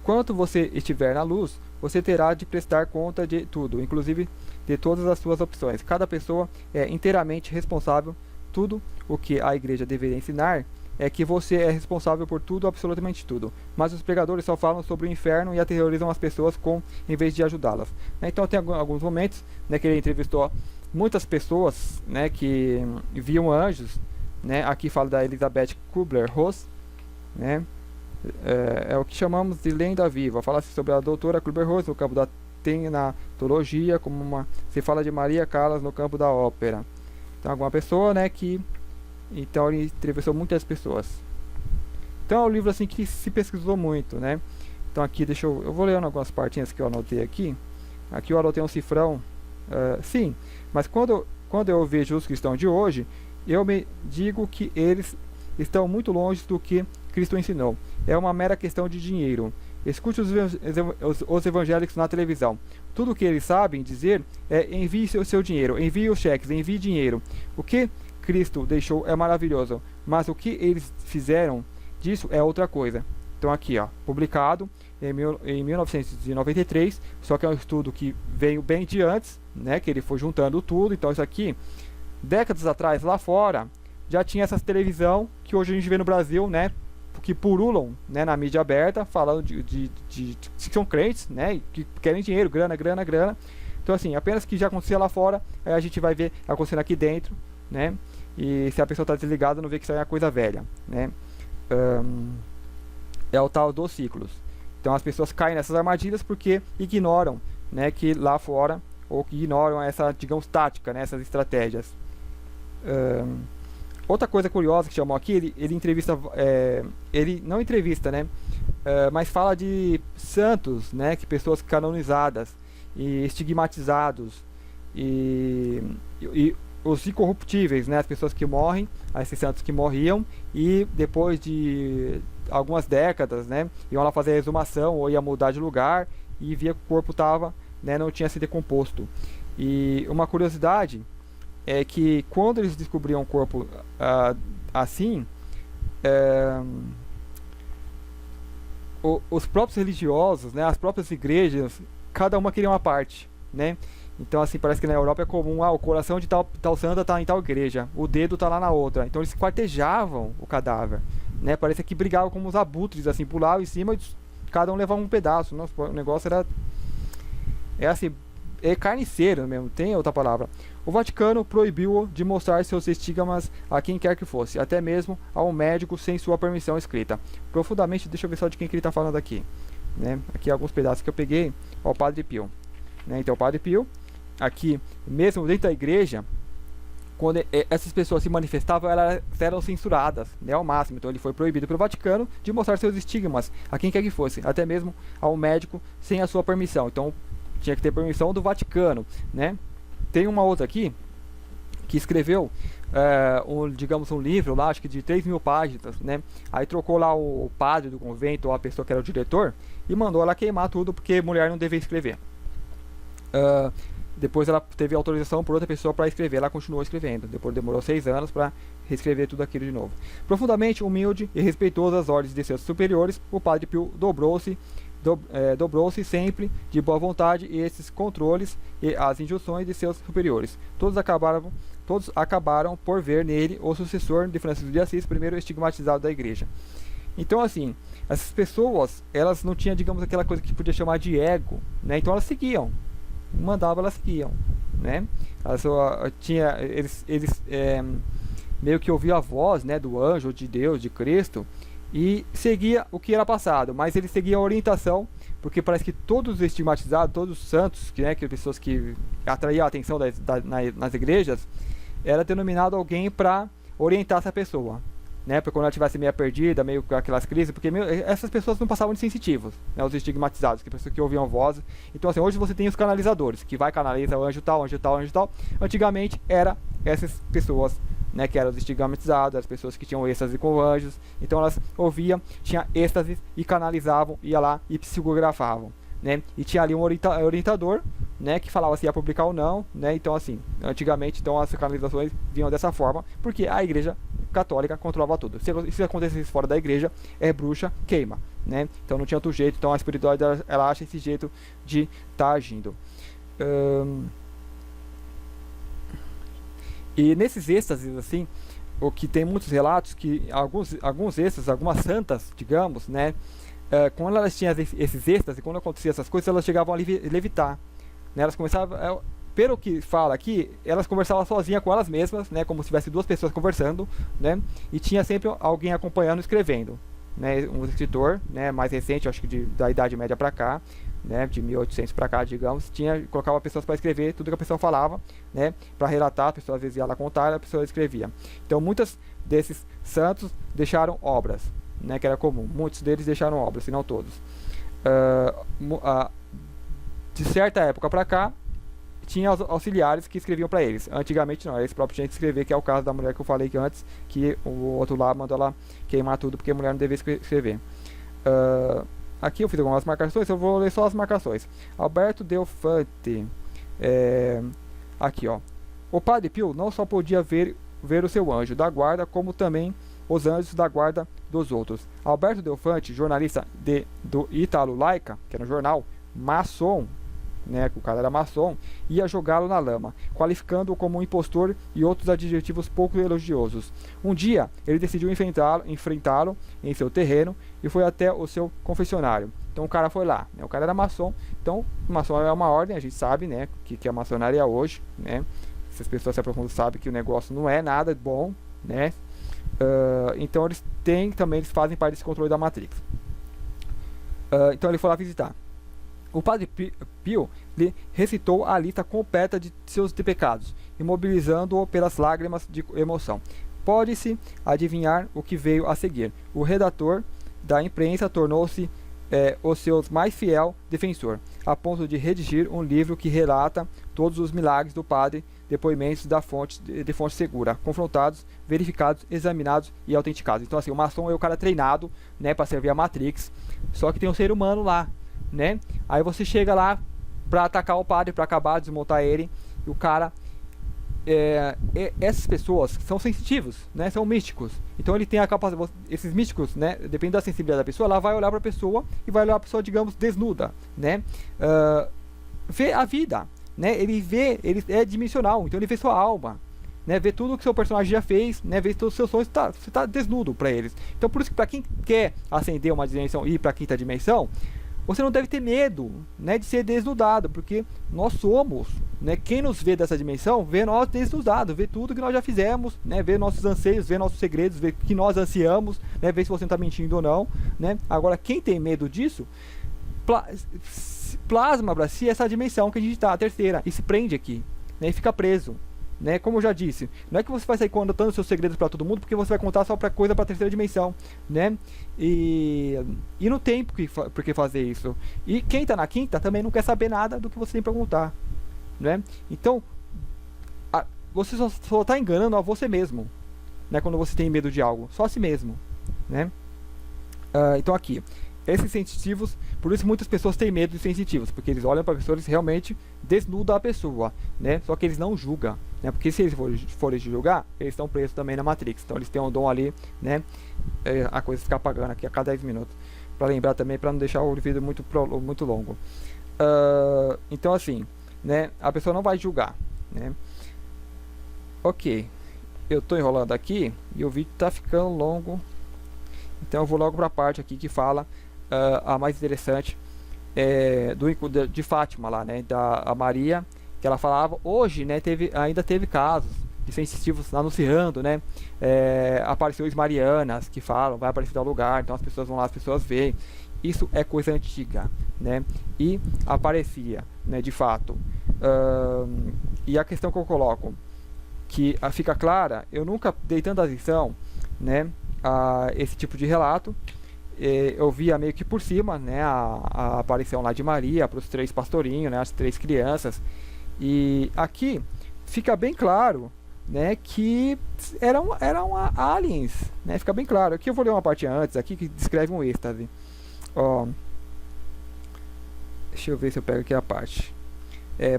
S1: Quando você estiver na luz, você terá de prestar conta de tudo, inclusive de todas as suas opções. Cada pessoa é inteiramente responsável. Tudo o que a igreja deveria ensinar é que você é responsável por tudo, absolutamente tudo. Mas os pregadores só falam sobre o inferno e aterrorizam as pessoas em vez de ajudá-las. Então tem alguns momentos, né, que ele entrevistou muitas pessoas, né, que viam anjos, né. Aqui fala da Elizabeth Kubler-Ross, né. É o que chamamos de lenda viva. Fala-se sobre a doutora Kubler-Ross no campo da tenatologia, se fala de Maria Callas no campo da ópera. Então alguma pessoa, né, que então ele entrevistou muitas pessoas. Então é um livro assim que se pesquisou muito, né? Então aqui eu vou lendo algumas partinhas que eu anotei aqui. Aqui eu anotei um cifrão, sim, mas quando eu vejo os cristãos de hoje, eu me digo que eles estão muito longe do que Cristo ensinou. É uma mera questão de dinheiro. Escute os evangélicos na televisão. Tudo o que eles sabem dizer é: envie seu dinheiro, envie os cheques, envie dinheiro. O que Cristo deixou é maravilhoso, mas o que eles fizeram disso é outra coisa. Então aqui, ó, publicado em 1993, só que é um estudo que veio bem de antes, né, que ele foi juntando tudo. Então isso aqui, décadas atrás, lá fora, já tinha essas televisão que hoje a gente vê no Brasil, né, que purulam, né, na mídia aberta, falando de que são crentes, né, que querem dinheiro, grana. Então assim, apenas que já acontecia lá fora, aí a gente vai ver acontecendo aqui dentro, né, e se a pessoa está desligada, não vê que isso aí é uma coisa velha, né. É o tal dos ciclos. Então as pessoas caem nessas armadilhas porque ignoram, né, que lá fora, ou que ignoram essa, digamos, tática, né, essas estratégias. Outra coisa curiosa que chamou aqui, ele entrevista, ele não entrevista, né, mas fala de santos, né, que pessoas canonizadas e estigmatizados e os incorruptíveis, né, as pessoas que morrem, esses santos que morriam e depois de algumas décadas, né, iam lá fazer a exumação ou ia mudar de lugar e via que o corpo tava, né, não tinha se decomposto. E uma curiosidade é que quando eles descobriam um corpo assim, os próprios religiosos, né, as próprias igrejas, cada uma queria uma parte, né? Então assim, parece que na Europa é comum, o coração de tal santa está em tal igreja, o dedo está lá na outra. Então eles quartejavam o cadáver, né? Parecia que brigavam como os abutres, assim, pulavam em cima e cada um levava um pedaço. Nossa, o negócio era assim, é carniceiro mesmo, tem outra palavra. O Vaticano proibiu de mostrar seus estigmas a quem quer que fosse, até mesmo a um médico sem sua permissão escrita. Profundamente, deixa eu ver só de quem que ele está falando aqui, né? Aqui alguns pedaços que eu peguei, ó, o Padre Pio, né? Então o Padre Pio, aqui mesmo dentro da igreja, quando essas pessoas se manifestavam, elas eram censuradas, né, ao máximo. Então ele foi proibido pelo Vaticano de mostrar seus estigmas a quem quer que fosse, até mesmo a um médico sem a sua permissão. Então tinha que ter permissão do Vaticano, né? Tem uma outra aqui que escreveu digamos um livro lá, acho que de 3.000 páginas, né? Aí trocou lá o padre do convento ou a pessoa que era o diretor e mandou ela queimar tudo porque mulher não devia escrever. Depois ela teve autorização por outra pessoa para escrever, ela continuou escrevendo. Depois demorou 6 anos para reescrever tudo aquilo de novo. Profundamente humilde e respeitoso às ordens de seus superiores, o Padre Pio dobrou-se sempre de boa vontade e esses controles e as injunções de seus superiores. Todos acabaram por ver nele o sucessor de Francisco de Assis, primeiro estigmatizado da igreja. Então assim, essas pessoas, elas não tinham, digamos, aquela coisa que podia chamar de ego, né? Então elas seguiam, mandava, elas seguiam, né? Elas tinha, eles meio que ouvia a voz, né, do anjo, de Deus, de Cristo, e seguia o que era passado, mas ele seguia a orientação, porque parece que todos os estigmatizados, todos os santos, que, né, que pessoas que atraíam a atenção nas igrejas, era denominado alguém para orientar essa pessoa, né, para quando ela estivesse meio perdida, meio com aquelas crises, porque essas pessoas não passavam de sensitivos, né, os estigmatizados, que pessoas que ouviam voz. Então assim, hoje você tem os canalizadores, que vai canalizar o anjo tal, anjo tal, anjo tal. Antigamente era essas pessoas, né, que eram os estigmatizados, as pessoas que tinham êxtase com anjos. Então elas ouviam, tinha êxtase e canalizavam, ia lá e psicografavam, né? E tinha ali um orientador, né, que falava se ia publicar ou não, né? Então assim, antigamente então as canalizações vinham dessa forma, porque a igreja católica controlava tudo. Se acontecesse fora da igreja, é bruxa, queima, né? Então não tinha outro jeito. Então a espiritualidade ela acha esse jeito de estar agindo. E nesses êxtases, assim, o que tem muitos relatos que alguns êxtases, algumas santas, digamos, né, quando elas tinham esses êxtases, quando acontecia essas coisas, elas chegavam a levitar, né, elas começavam, pelo que fala aqui, elas conversavam sozinhas com elas mesmas, né, como se tivesse duas pessoas conversando, né, e tinha sempre alguém acompanhando, escrevendo, né, um escritor, né, mais recente, acho que da Idade Média para cá, né, de 1800 para cá, digamos, colocava pessoas para escrever tudo que a pessoa falava, né, para relatar. A pessoa às vezes ia lá contar, a pessoa escrevia. Então muitos desses santos deixaram obras, né, que era comum. Muitos deles deixaram obras, se não todos. De certa época para cá, tinha auxiliares que escreviam para eles. Antigamente não, eles próprios tinham que escrever, que é o caso da mulher que eu falei que antes, que o outro lá mandou ela queimar tudo porque a mulher não devia escrever. Aqui eu fiz algumas marcações, eu vou ler só as marcações. Alberto Delfante. Aqui, ó. O Padre Pio não só podia ver o seu anjo da guarda, como também os anjos da guarda dos outros. Alberto Delfante, jornalista do Italo Laica, que era um jornal maçom, né, que o cara era maçom, ia jogá-lo na lama, qualificando-o como um impostor e outros adjetivos pouco elogiosos. Um dia, ele decidiu enfrentá-lo em seu terreno e foi até o seu confessionário. Então o cara foi lá, né, o cara era maçom. Então, maçom é uma ordem, a gente sabe, né, que é a maçonaria hoje, né. Se as pessoas se aprofundam, sabem que o negócio não é nada bom, né. Então eles fazem parte desse controle da Matrix. Então ele foi lá visitar. O Padre Pio lhe recitou a lista completa de seus pecados, imobilizando-o pelas lágrimas de emoção. Pode-se adivinhar o que veio a seguir. O redator da imprensa tornou-se o seu mais fiel defensor, a ponto de redigir um livro que relata todos os milagres do padre, depoimentos de fonte segura, confrontados, verificados, examinados e autenticados. Então assim, o maçom é o cara treinado, né, para servir a Matrix, só que tem um ser humano lá, né? Aí você chega lá para atacar o padre, para acabar, desmontar ele, e o cara essas pessoas são sensitivos, né? São místicos. Então ele tem a capacidade, esses místicos, né, dependendo da sensibilidade da pessoa, ela vai olhar para a pessoa e vai olhar a pessoa, digamos, desnuda, né? Vê a vida, né? Ele é dimensional, então ele vê sua alma, né? Vê tudo que seu personagem já fez, né? Vê todos os seus sonhos, você tá desnudo para eles. Então por isso que para quem quer ascender uma dimensão e ir para a quinta dimensão, você não deve ter medo, né, de ser desnudado, porque nós somos, né, quem nos vê dessa dimensão, vê nós desnudados, vê tudo que nós já fizemos, né, vê nossos anseios, vê nossos segredos, vê que nós ansiamos, né, vê se você não está mentindo ou não, né. Agora, quem tem medo disso, plasma para si essa dimensão que a gente está, a terceira, e se prende aqui, né, e fica preso. Né, como eu já disse, não é que você vai sair contando seus segredos para todo mundo, porque você vai contar só para coisa para terceira dimensão, né? E não tem por que fazer isso. E quem está na quinta também não quer saber nada do que você tem para contar, né? Então, você só está enganando a você mesmo, né? Quando você tem medo de algo, só a si mesmo, né? Então aqui, esses sensitivos, por isso muitas pessoas têm medo de sensitivos, porque eles olham para a pessoa e eles realmente desnudam a pessoa, né? Só que eles não julgam, né? Porque se eles forem julgar, eles estão presos também na Matrix. Então eles têm um dom ali, né? A coisa fica apagando aqui a cada 10 minutos, para lembrar também, para não deixar o vídeo muito longo. Então assim, né? A pessoa não vai julgar, né? Ok, eu estou enrolando aqui e o vídeo está ficando longo, então eu vou logo para a parte aqui que fala a mais interessante, de Fátima lá, né, a Maria, que ela falava. Hoje, né, ainda teve casos, sensitivos anunciando, né? Aparições marianas que falam, vai aparecer tal lugar, então as pessoas vão lá, as pessoas veem. Isso é coisa antiga, né? E aparecia, né, de fato. E a questão que eu coloco, que fica clara, eu nunca dei tanta atenção, né, a esse tipo de relato. Eu via meio que por cima, né, a aparição lá de Maria para os 3 pastorinhos, né, as 3 crianças. E aqui fica bem claro, né, que eram aliens, né, fica bem claro. Aqui eu vou ler uma parte antes aqui que descreve um êxtase. Ó, deixa eu ver se eu pego aqui a parte.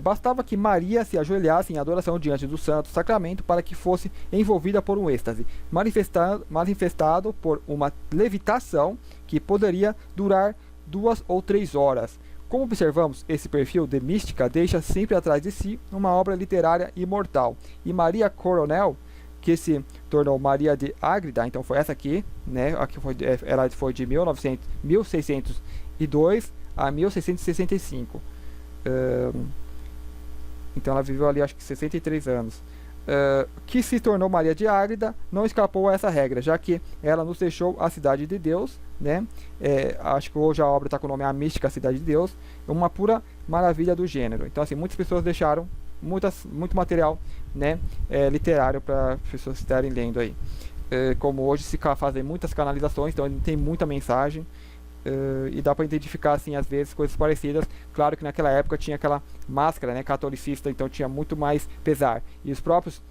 S1: Bastava que Maria se ajoelhasse em adoração diante do Santo Sacramento para que fosse envolvida por um êxtase, manifestado por uma levitação que poderia durar 2 ou 3 horas. Como observamos, esse perfil de mística deixa sempre atrás de si uma obra literária imortal. E Maria Coronel, que se tornou Maria de Ágreda, então foi essa aqui, né? Aqui ela foi de 1602 a 1665. Então ela viveu ali acho que 63 anos. Que se tornou Maria de Ágreda, não escapou a essa regra, já que ela nos deixou a Cidade de Deus, né? Acho que hoje a obra está com o nome A Mística Cidade de Deus, uma pura maravilha do gênero. Então assim, muitas pessoas deixaram muito material, né, literário para as pessoas estarem lendo aí. Como hoje se fazem muitas canalizações, então ele tem muita mensagem. E dá para identificar assim às vezes coisas parecidas. Claro que naquela época tinha aquela máscara, né, catolicista, então tinha muito mais pesar. E os próprios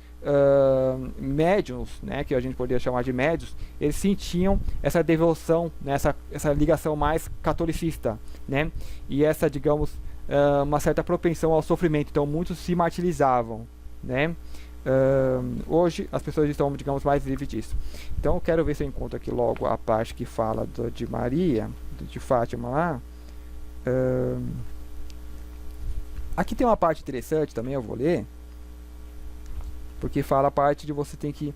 S1: médiuns, né, que a gente poderia chamar de médiuns, eles sentiam essa devoção, né, essa ligação mais catolicista, né, e essa, digamos, uma certa propensão ao sofrimento. Então muitos se martirizavam, né. Hoje as pessoas estão, digamos, mais livres disso. Então eu quero ver se eu encontro aqui logo a parte que fala de Maria, de Fátima lá. Aqui tem uma parte interessante também, eu vou ler, porque fala a parte de você tem que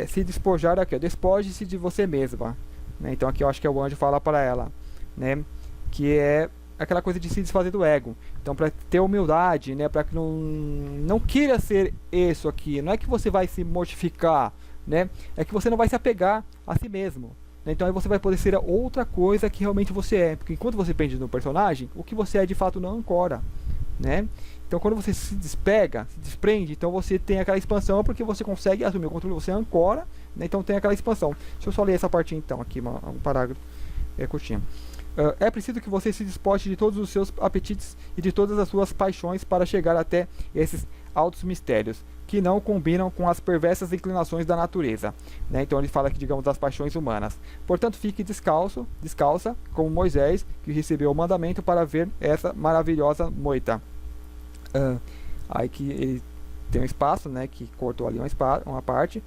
S1: se despojar aqui, despoje-se de você mesma, né? Então aqui eu acho que é o anjo fala para ela, né, que é aquela coisa de se desfazer do ego. Então, para ter humildade, né, para que não queira ser isso aqui, não é que você vai se mortificar, né, é que você não vai se apegar a si mesmo, né? Então aí você vai poder ser outra coisa que realmente você é, porque enquanto você pende no personagem, o que você é de fato não ancora, né? Então quando você se despega, se desprende, então você tem aquela expansão, porque você consegue assumir o controle, você ancora, né? Então tem aquela expansão. Deixa eu só ler essa parte então, aqui um parágrafo curtinho. É preciso que você se despoje de todos os seus apetites e de todas as suas paixões para chegar até esses altos mistérios, que não combinam com as perversas inclinações da natureza, né? Então ele fala aqui, digamos, das paixões humanas. Portanto, fique descalça, como Moisés, que recebeu o mandamento para ver essa maravilhosa moita. Aí que ele tem um espaço, né, que cortou ali uma parte.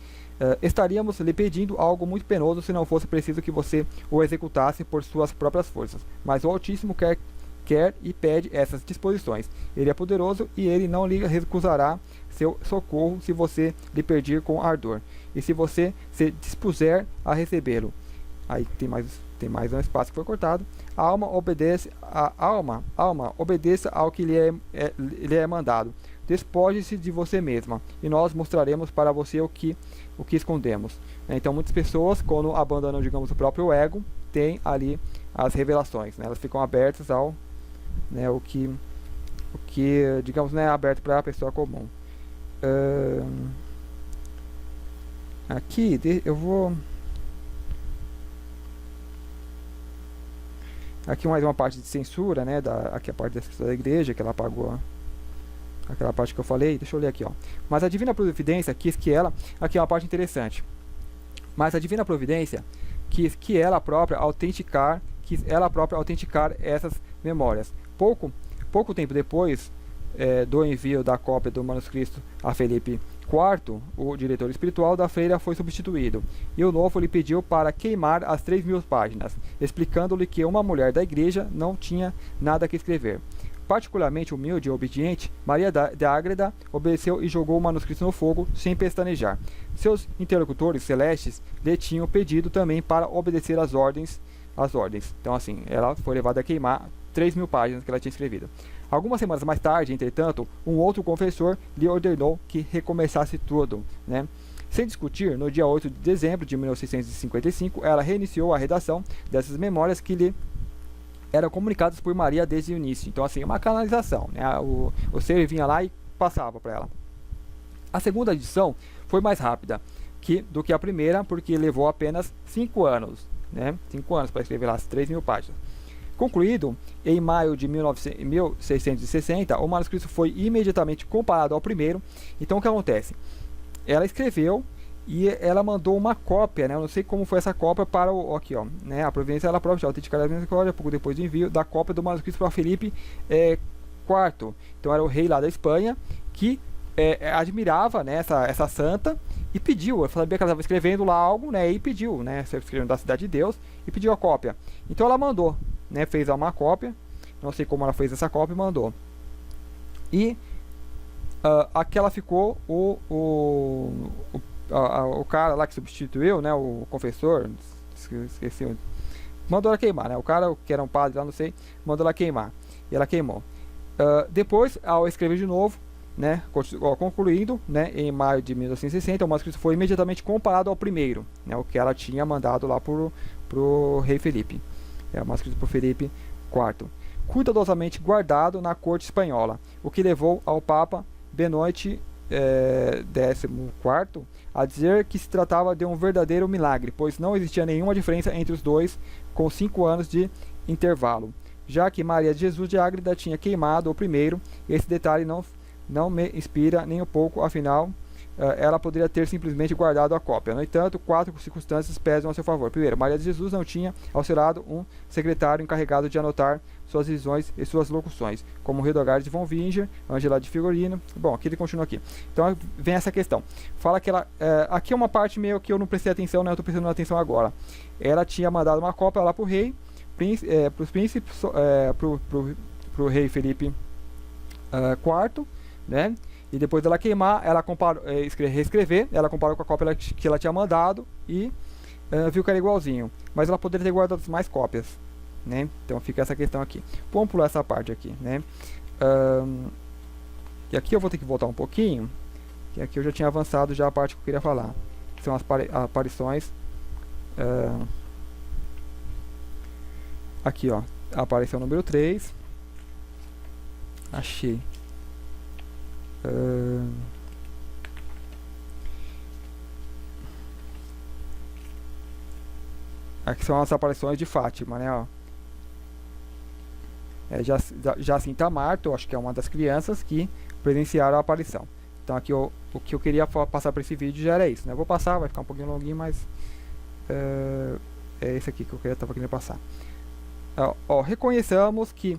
S1: Estaríamos lhe pedindo algo muito penoso se não fosse preciso que você o executasse por suas próprias forças. Mas o Altíssimo quer e pede essas disposições. Ele é poderoso e ele não lhe recusará seu socorro se você lhe pedir com ardor. E se você se dispuser a recebê-lo. Aí tem mais um espaço que foi cortado. A alma obedeça ao que lhe é mandado. Despoje-se de você mesma, e nós mostraremos para você o que escondemos. Então muitas pessoas, quando abandonam, digamos, o próprio ego, têm ali as revelações, né? Elas ficam abertas ao, né, o que digamos, né, aberto para a pessoa comum. Aqui eu vou aqui mais uma parte de censura, né, aqui a parte da igreja que ela apagou aquela parte que eu falei. Deixa eu ler aqui, ó. Mas a divina providência quis que ela, aqui é uma parte interessante. Mas a divina providência quis ela própria autenticar essas memórias. Pouco tempo depois do envio da cópia do manuscrito a Felipe IV, o diretor espiritual da freira foi substituído, e o novo lhe pediu para queimar as 3.000 páginas, explicando-lhe que uma mulher da igreja não tinha nada que escrever. Particularmente humilde e obediente, Maria de Ágreda obedeceu e jogou o manuscrito no fogo sem pestanejar. Seus interlocutores celestes lhe tinham pedido também para obedecer às ordens. Então assim, ela foi levada a queimar 3.000 páginas que ela tinha escrevido. Algumas semanas mais tarde, entretanto, um outro confessor lhe ordenou que recomeçasse tudo, né? Sem discutir, no dia 8 de dezembro de 1655, ela reiniciou a redação dessas memórias que lhe eram comunicadas por Maria desde o início. Então, assim, uma canalização, né? O ser vinha lá e passava para ela. A segunda edição foi mais rápida do que a primeira, porque levou apenas 5 anos, né? 5 anos para escrever as 3.000 páginas. Concluído em maio de 1660, o manuscrito foi imediatamente comparado ao primeiro. Então, o que acontece? Ela escreveu e ela mandou uma cópia, né? Eu não sei como foi essa cópia para o... Aqui, ó, né? A providência ela própria autenticará pouco depois do envio da cópia do manuscrito para Felipe IV. Então, era o rei lá da Espanha que admirava, né, essa santa e pediu. Eu sabia que ela estava escrevendo lá algo, né? E pediu, né? Escrevendo da Cidade de Deus e pediu a cópia. Então, ela mandou, né? Fez uma cópia. Não sei como ela fez essa cópia e mandou. E aqui ela ficou o cara lá que substituiu, né, o confessor, esqueci, mandou ela queimar, né, o cara que era um padre lá, não sei, mandou ela queimar, e ela queimou. Depois, ao escrever de novo, né, concluindo, né, em maio de 1960, o manuscrito foi imediatamente comparado ao primeiro, né, o que ela tinha mandado lá pro rei Felipe, o manuscrito por Felipe IV, cuidadosamente guardado na corte espanhola, o que levou ao Papa Benoite XIV a dizer que se tratava de um verdadeiro milagre, pois não existia nenhuma diferença entre os dois, com 5 anos de intervalo, já que Maria de Jesus de Ágreda tinha queimado o primeiro. Esse detalhe não me inspira nem um pouco, afinal ela poderia ter simplesmente guardado a cópia. No entanto, 4 circunstâncias pesam a seu favor. Primeiro, Maria de Jesus não tinha ao seu lado um secretário encarregado de anotar suas visões e suas locuções, como Hildegard de von Bingen, Angela de Figurino. Bom, aqui ele continua aqui. Então vem essa questão. Fala que ela... aqui é uma parte meio que eu não prestei atenção, né? Eu estou prestando atenção agora. Ela tinha mandado uma cópia lá para o rei, para os príncipes, para o rei Felipe IV, né? E depois dela queimar, ela comparou, reescrever, ela comparou com a cópia que ela tinha mandado e viu que era igualzinho. Mas ela poderia ter guardado mais cópias, né? Então fica essa questão aqui. Vamos pular essa parte aqui, né? E aqui eu vou ter que voltar um pouquinho, que aqui eu já tinha avançado já a parte que eu queria falar. Que são as aparições. Aqui, ó. Aparição número 3. Achei. Aqui são as aparições de Fátima, né? Ó. Jacinta Marto, acho que é uma das crianças que presenciaram a aparição. Então aqui o que eu queria passar para esse vídeo já era isso, né? Eu vou passar, vai ficar um pouquinho longuinho, mas é esse aqui que eu estava querendo passar. Reconheçamos que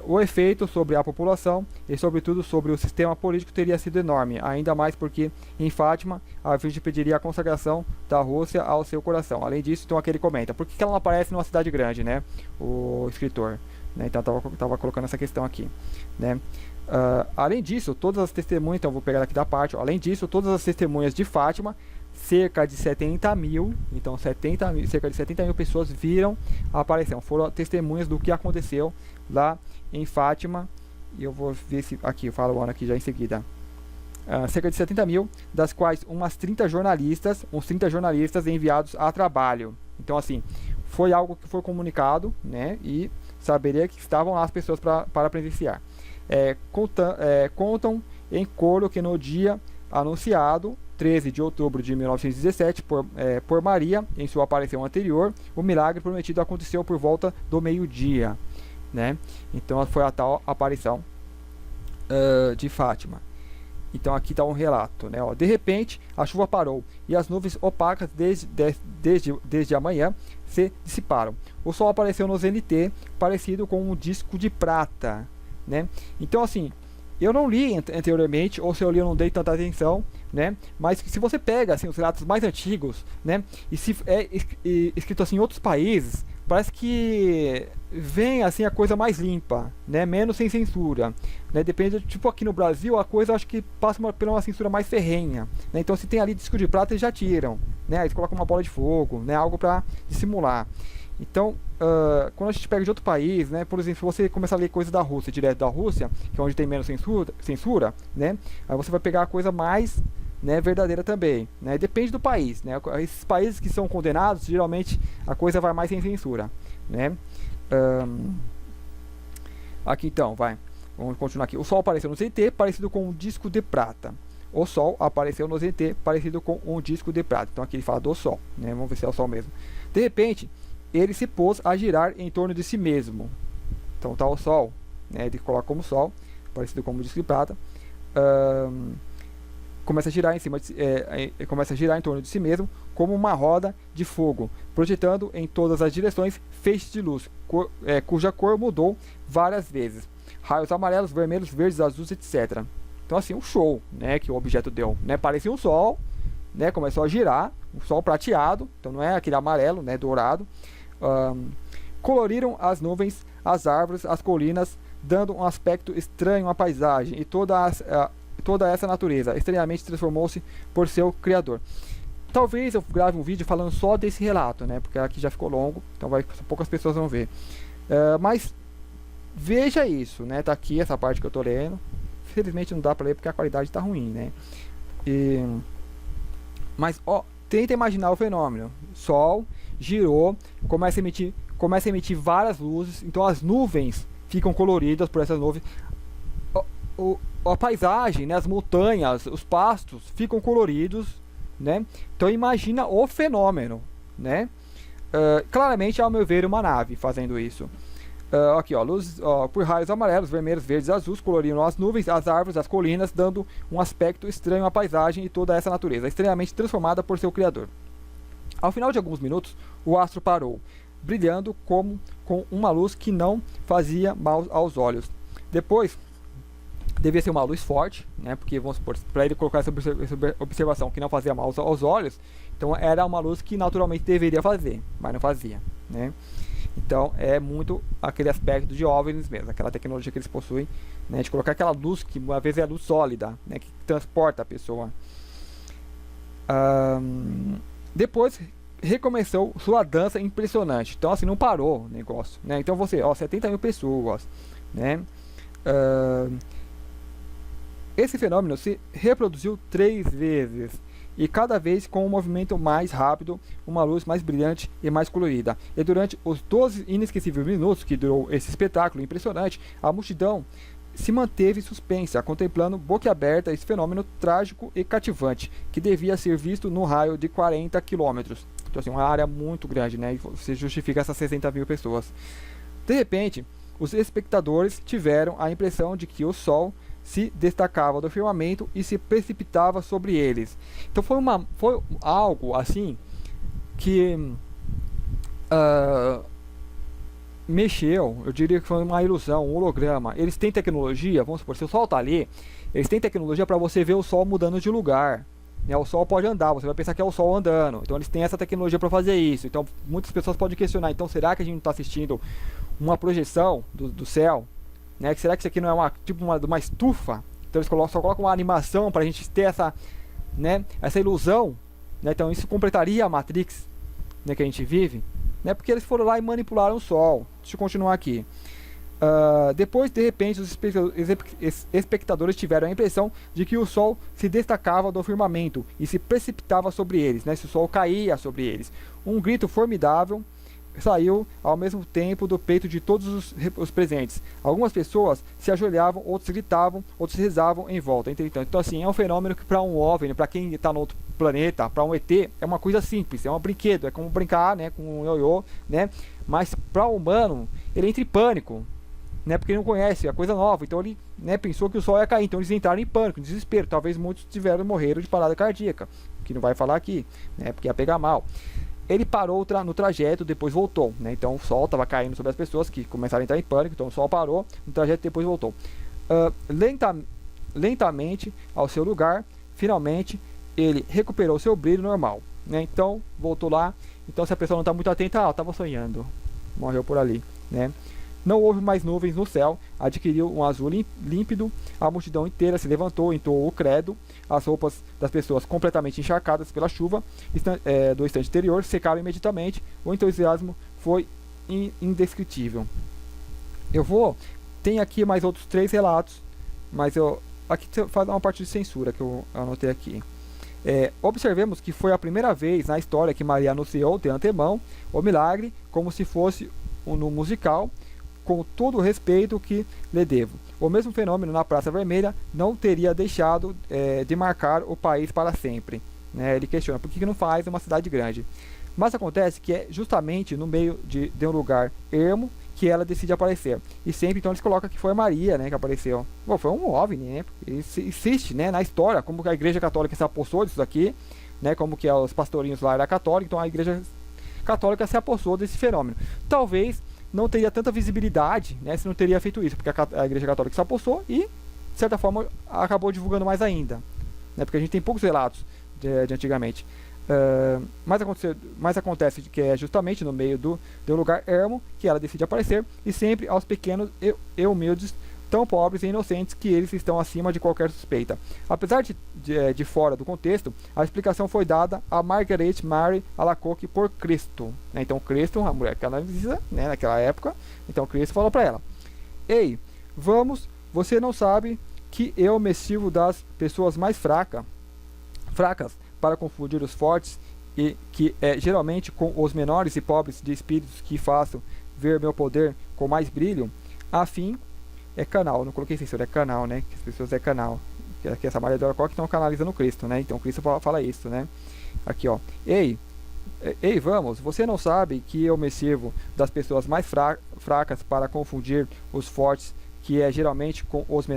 S1: o efeito sobre a população e sobretudo sobre o sistema político teria sido enorme, ainda mais porque em Fátima a Virgem pediria a consagração da Rússia ao seu coração. Além disso, então aqui ele comenta, por que ela não aparece numa cidade grande, né? O escritor, né? Então estava colocando essa questão aqui, né? Além disso, todas as testemunhas, então vou pegar aqui da parte, além disso, todas as testemunhas de Fátima, cerca de 70 mil, então cerca de 70 mil pessoas viram a aparição, foram testemunhas do que aconteceu lá em Fátima. E eu vou ver se aqui eu falo o ano aqui já em seguida. Cerca de 70 mil, das quais uns 30 jornalistas enviados a trabalho. Então assim, foi algo que foi comunicado, né? E saberia que estavam lá as pessoas para presenciar. Contam em coro que no dia anunciado, 13 de outubro de 1917, por Maria, em sua aparição anterior, o milagre prometido aconteceu por volta do meio-dia, né? Então foi a tal aparição de Fátima. Então aqui está um relato, né? De repente a chuva parou e as nuvens opacas desde a manhã se dissiparam. O sol apareceu no zenité, parecido com um disco de prata, né? Então assim, eu não li anteriormente, ou se eu li eu não dei tanta atenção, né? Mas se você pega assim, os relatos mais antigos, né? E se é escrito assim em outros países, parece que vem assim a coisa mais limpa, né? Menos sem censura, né? Depende, tipo aqui no Brasil a coisa acho que passa por uma censura mais ferrenha, né? Então se tem ali disco de prata eles já tiram, né? Eles colocam uma bola de fogo, né? Algo para dissimular. Então, quando a gente pega de outro país, né, por exemplo, se você começar a ler coisa da Rússia, direto da Rússia, que é onde tem menos censura, né, aí você vai pegar a coisa mais, né, verdadeira também, né, depende do país, né, esses países que são condenados, geralmente a coisa vai mais sem censura, né. Aqui então, vamos continuar aqui. O Sol apareceu no ZT, parecido com um disco de prata. O Sol apareceu no ZT, parecido com um disco de prata. Então aqui ele fala do Sol, né? Vamos ver se é o Sol mesmo. De repente, ele se pôs a girar em torno de si mesmo. Então tá o Sol, né? Ele coloca como Sol, parecido com um disco de prata. Começa a girar começa a girar em torno de si mesmo, como uma roda de fogo, projetando em todas as direções feixes de luz, cuja cor mudou várias vezes. Raios amarelos, vermelhos, verdes, azuis, etc. Então assim, um show, né, que o objeto deu, né? Parecia um sol, né? Começou a girar, um sol prateado, então não é aquele amarelo, né, dourado. Coloriram as nuvens, as árvores, as colinas, dando um aspecto estranho à paisagem, e toda essa natureza estranhamente transformou-se por seu criador. Talvez eu grave um vídeo falando só desse relato, né? Porque aqui já ficou longo, então poucas pessoas vão ver. Mas veja isso, né? Tá aqui essa parte que eu tô lendo. Infelizmente não dá para ler porque a qualidade tá ruim, né? Mas ó, tenta imaginar o fenômeno. Sol girou, começa a emitir várias luzes, então as nuvens ficam coloridas por essas nuvens. A paisagem, né, as montanhas, os pastos ficam coloridos, né? Então imagina o fenômeno, né? Claramente, ao meu ver, uma nave fazendo isso. Aqui, ó, luz por raios amarelos, vermelhos, verdes, azuis coloriram as nuvens, as árvores, as colinas, dando um aspecto estranho à paisagem e toda essa natureza, extremamente transformada por seu criador. Ao final de alguns minutos, o astro parou, brilhando com uma luz que não fazia mal aos olhos. Depois, devia ser uma luz forte, né? Porque vamos supor, para ele colocar essa observação que não fazia mal aos olhos, então era uma luz que naturalmente deveria fazer, mas não fazia, né? Então é muito aquele aspecto de OVNIs mesmo, aquela tecnologia que eles possuem, né? De colocar aquela luz que uma vez é luz sólida, né? Que transporta a pessoa. Depois recomeçou sua dança impressionante. Então assim, não parou o negócio, né? Então você, 70 mil pessoas, né? Esse fenômeno se reproduziu 3 vezes, e cada vez com um movimento mais rápido, uma luz mais brilhante e mais colorida. E durante os 12 inesquecíveis minutos que durou esse espetáculo impressionante, a multidão se manteve suspensa, contemplando boquiaberta esse fenômeno trágico e cativante, que devia ser visto no raio de 40 quilômetros. Então assim, uma área muito grande, né? E você justifica essas 60 mil pessoas. De repente, os espectadores tiveram a impressão de que o Sol se destacava do firmamento e se precipitava sobre eles. Então foi algo assim que mexeu, eu diria que foi uma ilusão, um holograma. Eles têm tecnologia, vamos supor, se o Sol está ali, eles têm tecnologia para você ver o Sol mudando de lugar, né? O Sol pode andar, você vai pensar que é o Sol andando. Então eles têm essa tecnologia para fazer isso. Então muitas pessoas podem questionar, então será que a gente não está assistindo uma projeção do céu? Né? Será que isso aqui não é uma estufa? Então eles só colocam uma animação para a gente ter essa, né, essa ilusão, né? Então isso completaria a Matrix, né, que a gente vive, né? Porque eles foram lá e manipularam o Sol. Deixa eu continuar aqui. Depois, de repente, os espectadores tiveram a impressão de que o Sol se destacava do firmamento e se precipitava sobre eles, né? Se o Sol caía sobre eles. Um grito formidável saiu ao mesmo tempo do peito de todos os presentes. Algumas pessoas se ajoelhavam, outros gritavam, outros rezavam em volta. Então assim, é um fenômeno que para um OVNI, para quem está no outro planeta, para um ET, é uma coisa simples, é um brinquedo, é como brincar, né, com um ioiô, né? Mas para o humano, ele entra em pânico, né, porque ele não conhece, é coisa nova. Então ele, né, pensou que o Sol ia cair, então eles entraram em pânico, em desespero. Talvez muitos morreram de parada cardíaca, que não vai falar aqui, né, porque ia pegar mal. Ele parou no trajeto, depois voltou, né? Então o Sol estava caindo sobre as pessoas que começaram a entrar em pânico. Então o Sol parou no trajeto e depois voltou. Lentamente ao seu lugar, finalmente ele recuperou seu brilho normal, né? Então voltou lá. Então se a pessoa não está muito atenta, estava sonhando, morreu por ali, né? Não houve mais nuvens no céu, adquiriu um azul límpido, a multidão inteira se levantou, entoou o credo, as roupas das pessoas completamente encharcadas pela chuva do instante anterior secaram imediatamente, o entusiasmo foi indescritível. Tem aqui mais outros 3 relatos, mas aqui faz uma parte de censura que eu anotei aqui. Observemos que foi a primeira vez na história que Maria anunciou de antemão o milagre, como se fosse no musical, com todo o respeito que lhe devo. O mesmo fenômeno na Praça Vermelha não teria deixado de marcar o país para sempre. Ele questiona por que não faz uma cidade grande. Mas acontece que é justamente no meio de um lugar ermo que ela decide aparecer. E sempre então eles colocam que foi a Maria, que apareceu. Bom, foi um OVNI, né? Existe, na história, como que a Igreja Católica se apossou disso aqui, como que os pastorinhos lá eram católicos, então a Igreja Católica se apossou desse fenômeno. Talvez não teria tanta visibilidade, se não teria feito isso, porque a Igreja Católica se apossou e, de certa forma, acabou divulgando mais ainda, porque a gente tem poucos relatos de antigamente. Mas acontece que é justamente no meio de um lugar ermo que ela decide aparecer, e sempre aos pequenos e humildes, tão pobres e inocentes que eles estão acima de qualquer suspeita. Apesar de fora do contexto, a explicação foi dada a Margaret Mary Alacoque por Cristo. Então Cristo, a mulher que ela analisa, naquela época, então Cristo falou para ela: ei, vamos, você não sabe que eu me sirvo das pessoas mais fracas para confundir os fortes, e que é geralmente com os menores e pobres de espíritos que faço ver meu poder com mais brilho, a fim é canal, não coloquei censura, é canal, que as pessoas é canal, que essa Maria de Alacoque estão canalizando Cristo, então Cristo fala isso, aqui ó, ei, vamos, você não sabe que eu me sirvo das pessoas mais fracas para confundir os fortes, que é geralmente com os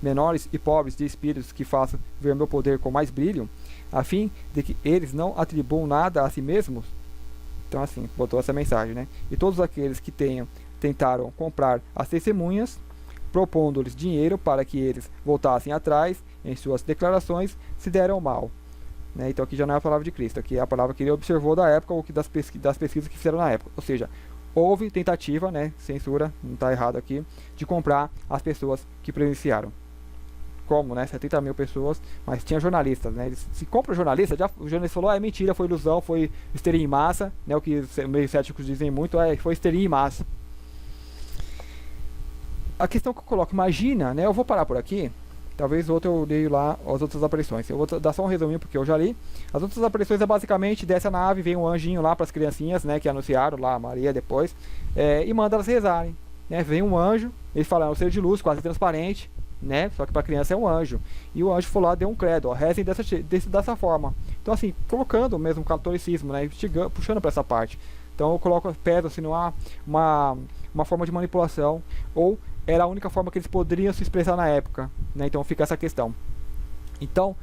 S1: menores e pobres de espíritos que faço ver meu poder com mais brilho, a fim de que eles não atribuam nada a si mesmos. Então assim, botou essa mensagem, E todos aqueles que tentaram comprar as testemunhas, propondo-lhes dinheiro para que eles voltassem atrás em suas declarações, se deram mal. Então aqui já não é a palavra de Cristo, aqui é a palavra que ele observou da época, ou que das pesquisas que fizeram na época. Ou seja, houve tentativa, censura, não está errado aqui, de comprar as pessoas que presenciaram. Como, 70 mil pessoas, mas tinha jornalistas, Se compra jornalista, o jornalista falou, é mentira, foi ilusão, foi histeria em massa, o que os meio céticos dizem muito, foi histeria em massa. A questão que eu coloco, imagina, eu vou parar por aqui, talvez outro eu leio lá as outras aparições. Eu vou dar só um resuminho porque eu já li. As outras aparições é basicamente desce a nave, vem um anjinho lá para as criancinhas, que anunciaram lá a Maria depois, e manda elas rezarem. Vem um anjo, ele fala, é um ser de luz, quase transparente, só que para criança é um anjo. E o anjo foi lá, deu um credo, rezem dessa forma. Então assim, colocando mesmo o catolicismo, puxando para essa parte. Então eu coloco, peço assim, não há uma forma de manipulação, ou era a única forma que eles poderiam se expressar na época, então fica essa questão. Então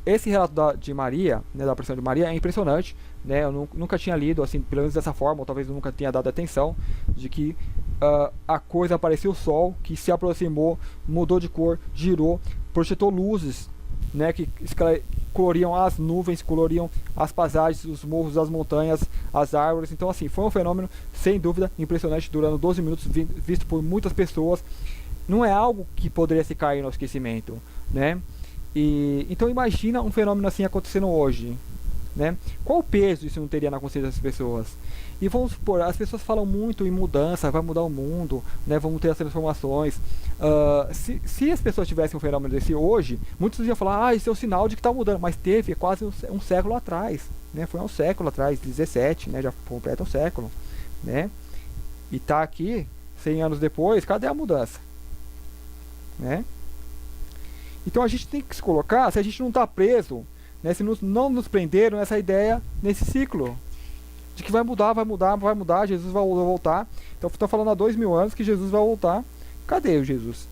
S1: esse relato de Maria, da aparição de Maria, é impressionante, eu nunca tinha lido assim, pelo menos dessa forma, ou talvez eu nunca tenha dado atenção, de que a coisa apareceu o sol, que se aproximou, mudou de cor, girou, projetou luzes, que coloriam as nuvens, coloriam as paisagens, os morros, as montanhas, as árvores. Então assim, foi um fenômeno sem dúvida impressionante, durando 12 minutos, visto por muitas pessoas. Não é algo que poderia se cair no esquecimento, E então imagina um fenômeno assim acontecendo hoje, Qual o peso isso não teria na consciência das pessoas? E vamos supor, as pessoas falam muito em mudança, vai mudar o mundo, vamos ter as transformações. Se as pessoas tivessem um fenômeno desse hoje, muitos iam falar, isso é um sinal de que está mudando, mas teve quase um século atrás, foi um século atrás, 17, já completa um século, e está aqui 100 anos depois, cadê a mudança? Então a gente tem que se colocar, se a gente não está preso, se não nos prenderam nessa ideia, nesse ciclo de que vai mudar, Jesus vai voltar. Então estão falando há 2000 anos que Jesus vai voltar. Cadê o Jesus?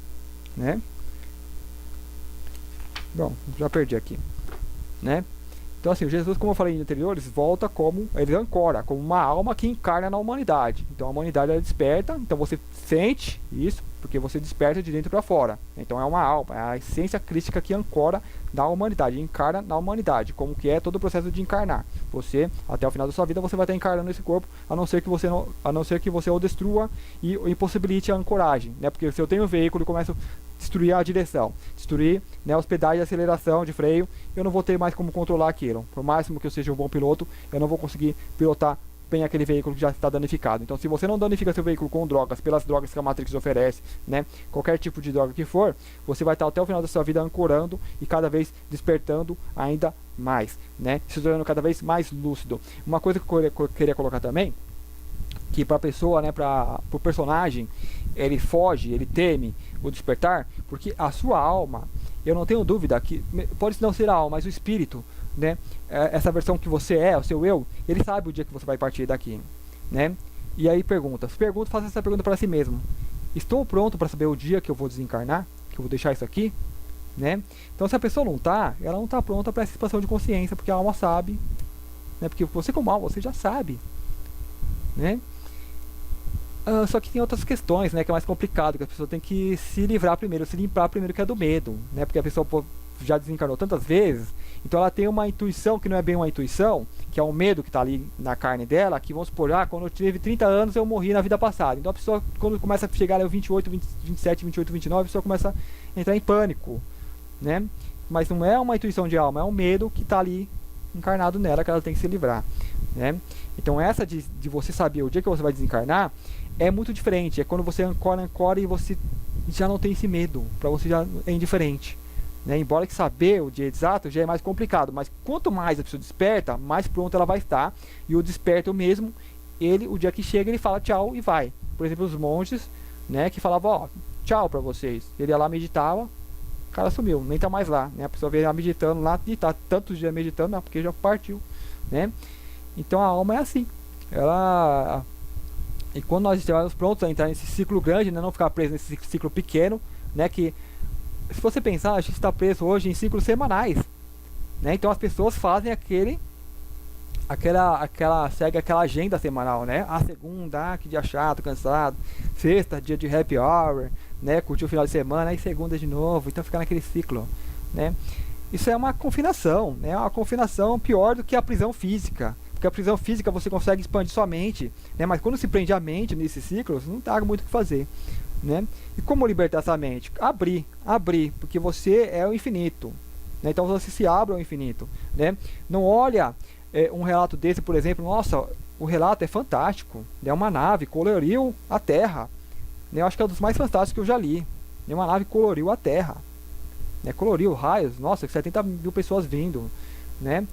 S1: Bom, já perdi aqui, Então assim, o Jesus, como eu falei em anteriores, volta como, ele ancora, como uma alma que encarna na humanidade. Então a humanidade ela desperta, então você sente isso, porque você desperta de dentro para fora. Então é uma alma, é a essência crística que ancora na humanidade, encarna na humanidade, como que é todo o processo de encarnar. Você, até o final da sua vida, você vai estar encarnando esse corpo, a não ser que você o destrua e impossibilite a ancoragem, Porque se eu tenho um veículo e começo destruir a direção, destruir, né, os pedais de aceleração, de freio, eu não vou ter mais como controlar aquilo. Por máximo que eu seja um bom piloto, eu não vou conseguir pilotar bem aquele veículo que já está danificado. Então, se você não danifica seu veículo com drogas, pelas drogas que a Matrix oferece, né, qualquer tipo de droga que for, você vai estar até o final da sua vida ancorando e cada vez despertando ainda mais, né, se tornando cada vez mais lúcido. Uma coisa que eu queria colocar também, que para a pessoa, né, para o personagem, ele foge, ele teme o despertar, porque a sua alma, eu não tenho dúvida que pode não ser a alma, mas o espírito, né, essa versão que você é, o seu eu, ele sabe o dia que você vai partir daqui, né? E aí faça essa pergunta para si mesmo: estou pronto para saber o dia que eu vou desencarnar, que eu vou deixar isso aqui, né? Então, se a pessoa não tá, ela não está pronta para essa expansão de consciência, porque a alma sabe, né? Porque você como alma, você já sabe, né? Só que tem outras questões, né, que é mais complicado, que a pessoa tem que se livrar primeiro, se limpar primeiro, que é do medo, né? Porque a pessoa já desencarnou tantas vezes, então ela tem uma intuição que não é bem uma intuição, que é um medo que está ali na carne dela, que vamos supor, quando eu tive 30 anos eu morri na vida passada. Então a pessoa, quando começa a chegar aos 28, 27, 28, 29, a pessoa começa a entrar em pânico, né? Mas não é uma intuição de alma, é um medo que está ali encarnado nela, que ela tem que se livrar, né? Então essa de você saber o dia que você vai desencarnar é muito diferente. É quando você ancora e você já não tem esse medo, para você já é indiferente, né? Embora que saber o dia exato já é mais complicado, mas quanto mais a pessoa desperta, mais pronta ela vai estar. E o desperto mesmo, o dia que chega, ele fala tchau e vai. Por exemplo, os monges, né, que falavam, tchau para vocês. Ele ia lá, meditava, o cara sumiu, nem tá mais lá, né? A pessoa veio lá meditando lá, e tá tantos dias meditando, porque já partiu, né? Então a alma é assim, e quando nós estivermos prontos a entrar nesse ciclo grande, né, não ficar preso nesse ciclo pequeno, né, que se você pensar, a gente está preso hoje em ciclos semanais, né? Então as pessoas fazem segue aquela agenda semanal, né? A segunda, que dia chato, cansado. Sexta, dia de happy hour, né? Curtir o final de semana, aí segunda de novo. Então fica naquele ciclo, né? Isso é uma confinação, né? Uma confinação pior do que a prisão física. Porque a prisão física você consegue expandir sua mente, né? Mas quando se prende a mente nesses ciclos, não dá muito o que fazer, né? E como libertar essa mente? Abrir, porque você é o infinito, né? Então você se abre ao infinito, né? Não olha um relato desse, por exemplo, nossa, o relato é fantástico, né? Uma nave coloriu a Terra, né? Eu acho que é um dos mais fantásticos que eu já li, né? Uma nave coloriu a Terra, né? Coloriu raios, nossa, 70 mil pessoas vindo, né?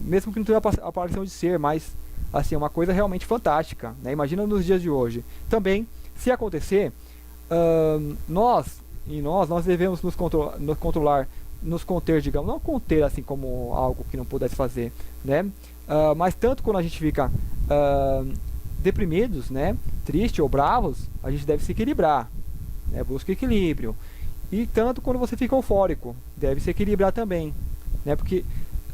S1: Mesmo que não tenha aparição de ser, mas assim, é uma coisa realmente fantástica, né? Imagina nos dias de hoje. Também, se acontecer, nós devemos nos controlar, nos conter, digamos, não conter assim como algo que não pudesse fazer, né? Mas tanto quando a gente fica deprimidos, né, tristes ou bravos, a gente deve se equilibrar, né? Busca equilíbrio. E tanto quando você fica eufórico, deve se equilibrar também, né? Porque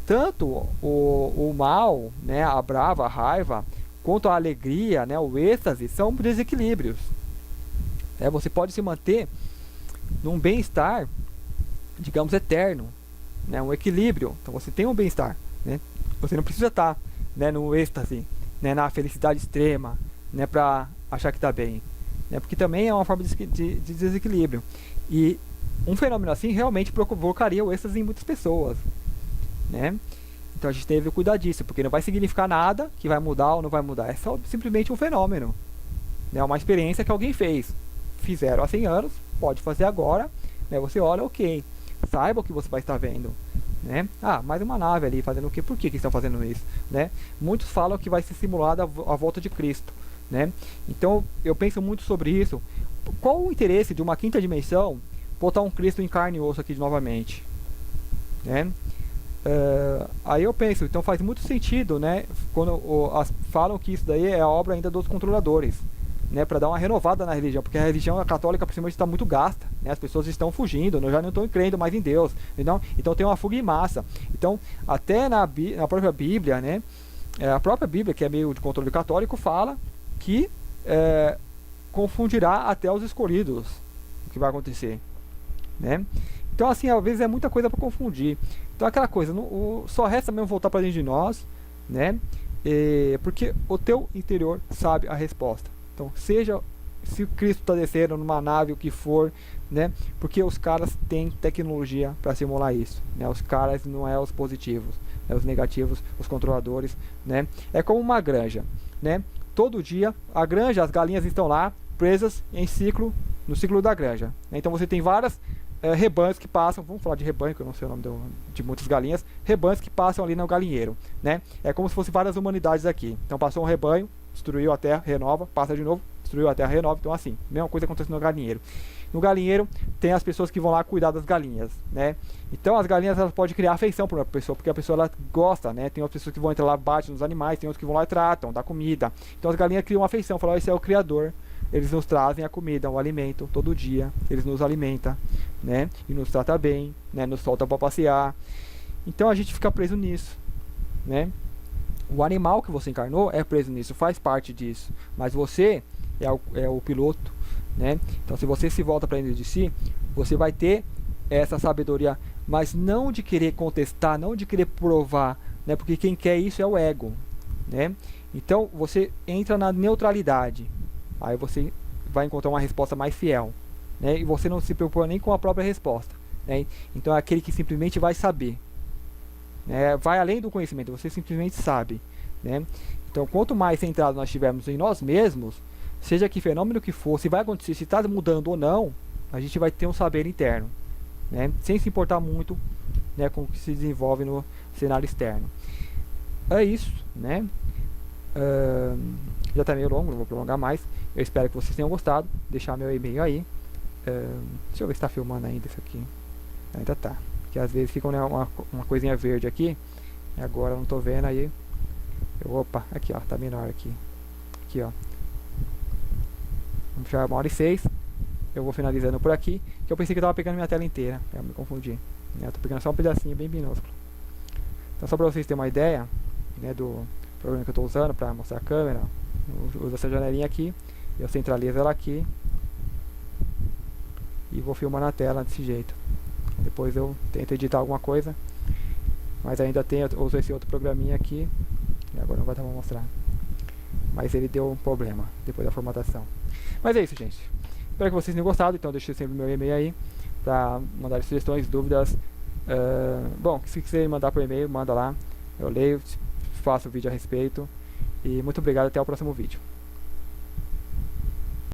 S1: tanto o mal, né, a brava, a raiva, quanto a alegria, né, o êxtase, são desequilíbrios. Você pode se manter num bem-estar, digamos, eterno, né, um equilíbrio. Então você tem um bem-estar, né? Você não precisa estar, né, no êxtase, né, na felicidade extrema, né, para achar que está bem, né? Porque também é uma forma de desequilíbrio. E um fenômeno assim realmente provocaria o êxtase em muitas pessoas, né? Então a gente deve cuidar disso, porque não vai significar nada que vai mudar ou não vai mudar. É só simplesmente um fenômeno, né? Uma experiência que alguém fez. Fizeram há 100 anos, pode fazer agora, né? Você olha, ok, saiba o que você vai estar vendo, né? Mais uma nave ali fazendo o quê? Por que estão fazendo isso, né? Muitos falam que vai ser simulada a volta de Cristo, né? Então eu penso muito sobre isso. Qual o interesse de uma quinta dimensão botar um Cristo em carne e osso aqui novamente, né? Aí eu penso, então faz muito sentido, né, quando falam que isso daí é a obra ainda dos controladores, né, para dar uma renovada na religião, porque a religião católica principalmente está muito gasta, né, as pessoas estão fugindo, já não estão crendo mais em Deus, então tem uma fuga em massa. Então até na própria Bíblia, né, a própria Bíblia, que é meio de controle católico, fala que confundirá até os escolhidos o que vai acontecer, né? Então assim, às vezes é muita coisa para confundir. Então aquela coisa, só resta mesmo voltar para dentro de nós, né? Porque o teu interior sabe a resposta. Então se Cristo está descendo numa nave, o que for, né? Porque os caras têm tecnologia para simular isso, né? Os caras não é os positivos, é os negativos, os controladores, né? É como uma granja, né? Todo dia a granja, as galinhas estão lá presas em ciclo, no ciclo da granja, né? Então você tem várias rebanhos que passam, vamos falar de rebanho, que eu não sei o nome de muitas galinhas, rebanhos que passam ali no galinheiro, né? É como se fossem várias humanidades aqui. Então passou um rebanho, destruiu a terra, renova, passa de novo, destruiu a terra, renova. Então assim, mesma coisa acontece no galinheiro. No galinheiro tem as pessoas que vão lá cuidar das galinhas, né? Então as galinhas elas podem criar afeição por uma pessoa, porque a pessoa ela gosta, né? Tem outras pessoas que vão entrar lá, batem nos animais, tem outros que vão lá e tratam, dá comida. Então as galinhas criam uma afeição, falam, esse é o criador. Eles nos trazem a comida, o alimento, todo dia. Eles nos alimentam, né? E nos trata bem, né? Nos solta para passear. Então a gente fica preso nisso, né? O animal que você encarnou é preso nisso, faz parte disso. Mas você é o piloto, né? Então se você se volta para dentro de si, você vai ter essa sabedoria, mas não de querer contestar, não de querer provar, né? Porque quem quer isso é o ego, né? Então você entra na neutralidade. Aí você vai encontrar uma resposta mais fiel, né? E você não se preocupa nem com a própria resposta, né? Então é aquele que simplesmente vai saber, né? Vai além do conhecimento, você simplesmente sabe, né? Então quanto mais centrado nós estivermos em nós mesmos, seja que fenômeno que for, se vai acontecer, se está mudando ou não, a gente vai ter um saber interno, né? Sem se importar muito, né, com o que se desenvolve no cenário externo. É isso, né? Já está meio longo, não vou prolongar mais. Eu espero que vocês tenham gostado. Deixar meu e-mail aí. Deixa eu ver se está filmando ainda isso aqui. Ainda tá. Porque às vezes fica, né, uma coisinha verde aqui. E agora eu não estou vendo aí. Opa, aqui ó, tá menor aqui. Aqui ó. Vamos chegar 1h06. Eu vou finalizando por aqui. Que eu pensei que eu estava pegando minha tela inteira. Eu me confundi. Eu tô pegando só um pedacinho bem minúsculo. Então só para vocês terem uma ideia, né, do programa que eu estou usando para mostrar a câmera. Eu uso essa janelinha aqui, eu centralizo ela aqui e vou filmar na tela desse jeito. Depois eu tento editar alguma coisa, mas ainda eu uso esse outro programinha aqui e agora não vai dar para mostrar, mas ele deu um problema depois da formatação. Mas é isso, gente, espero que vocês tenham gostado. Então deixe sempre meu e-mail aí para mandar sugestões, dúvidas. Bom, se quiserem mandar por e-mail, manda lá, eu leio, faço vídeo a respeito. E muito obrigado, até o próximo vídeo.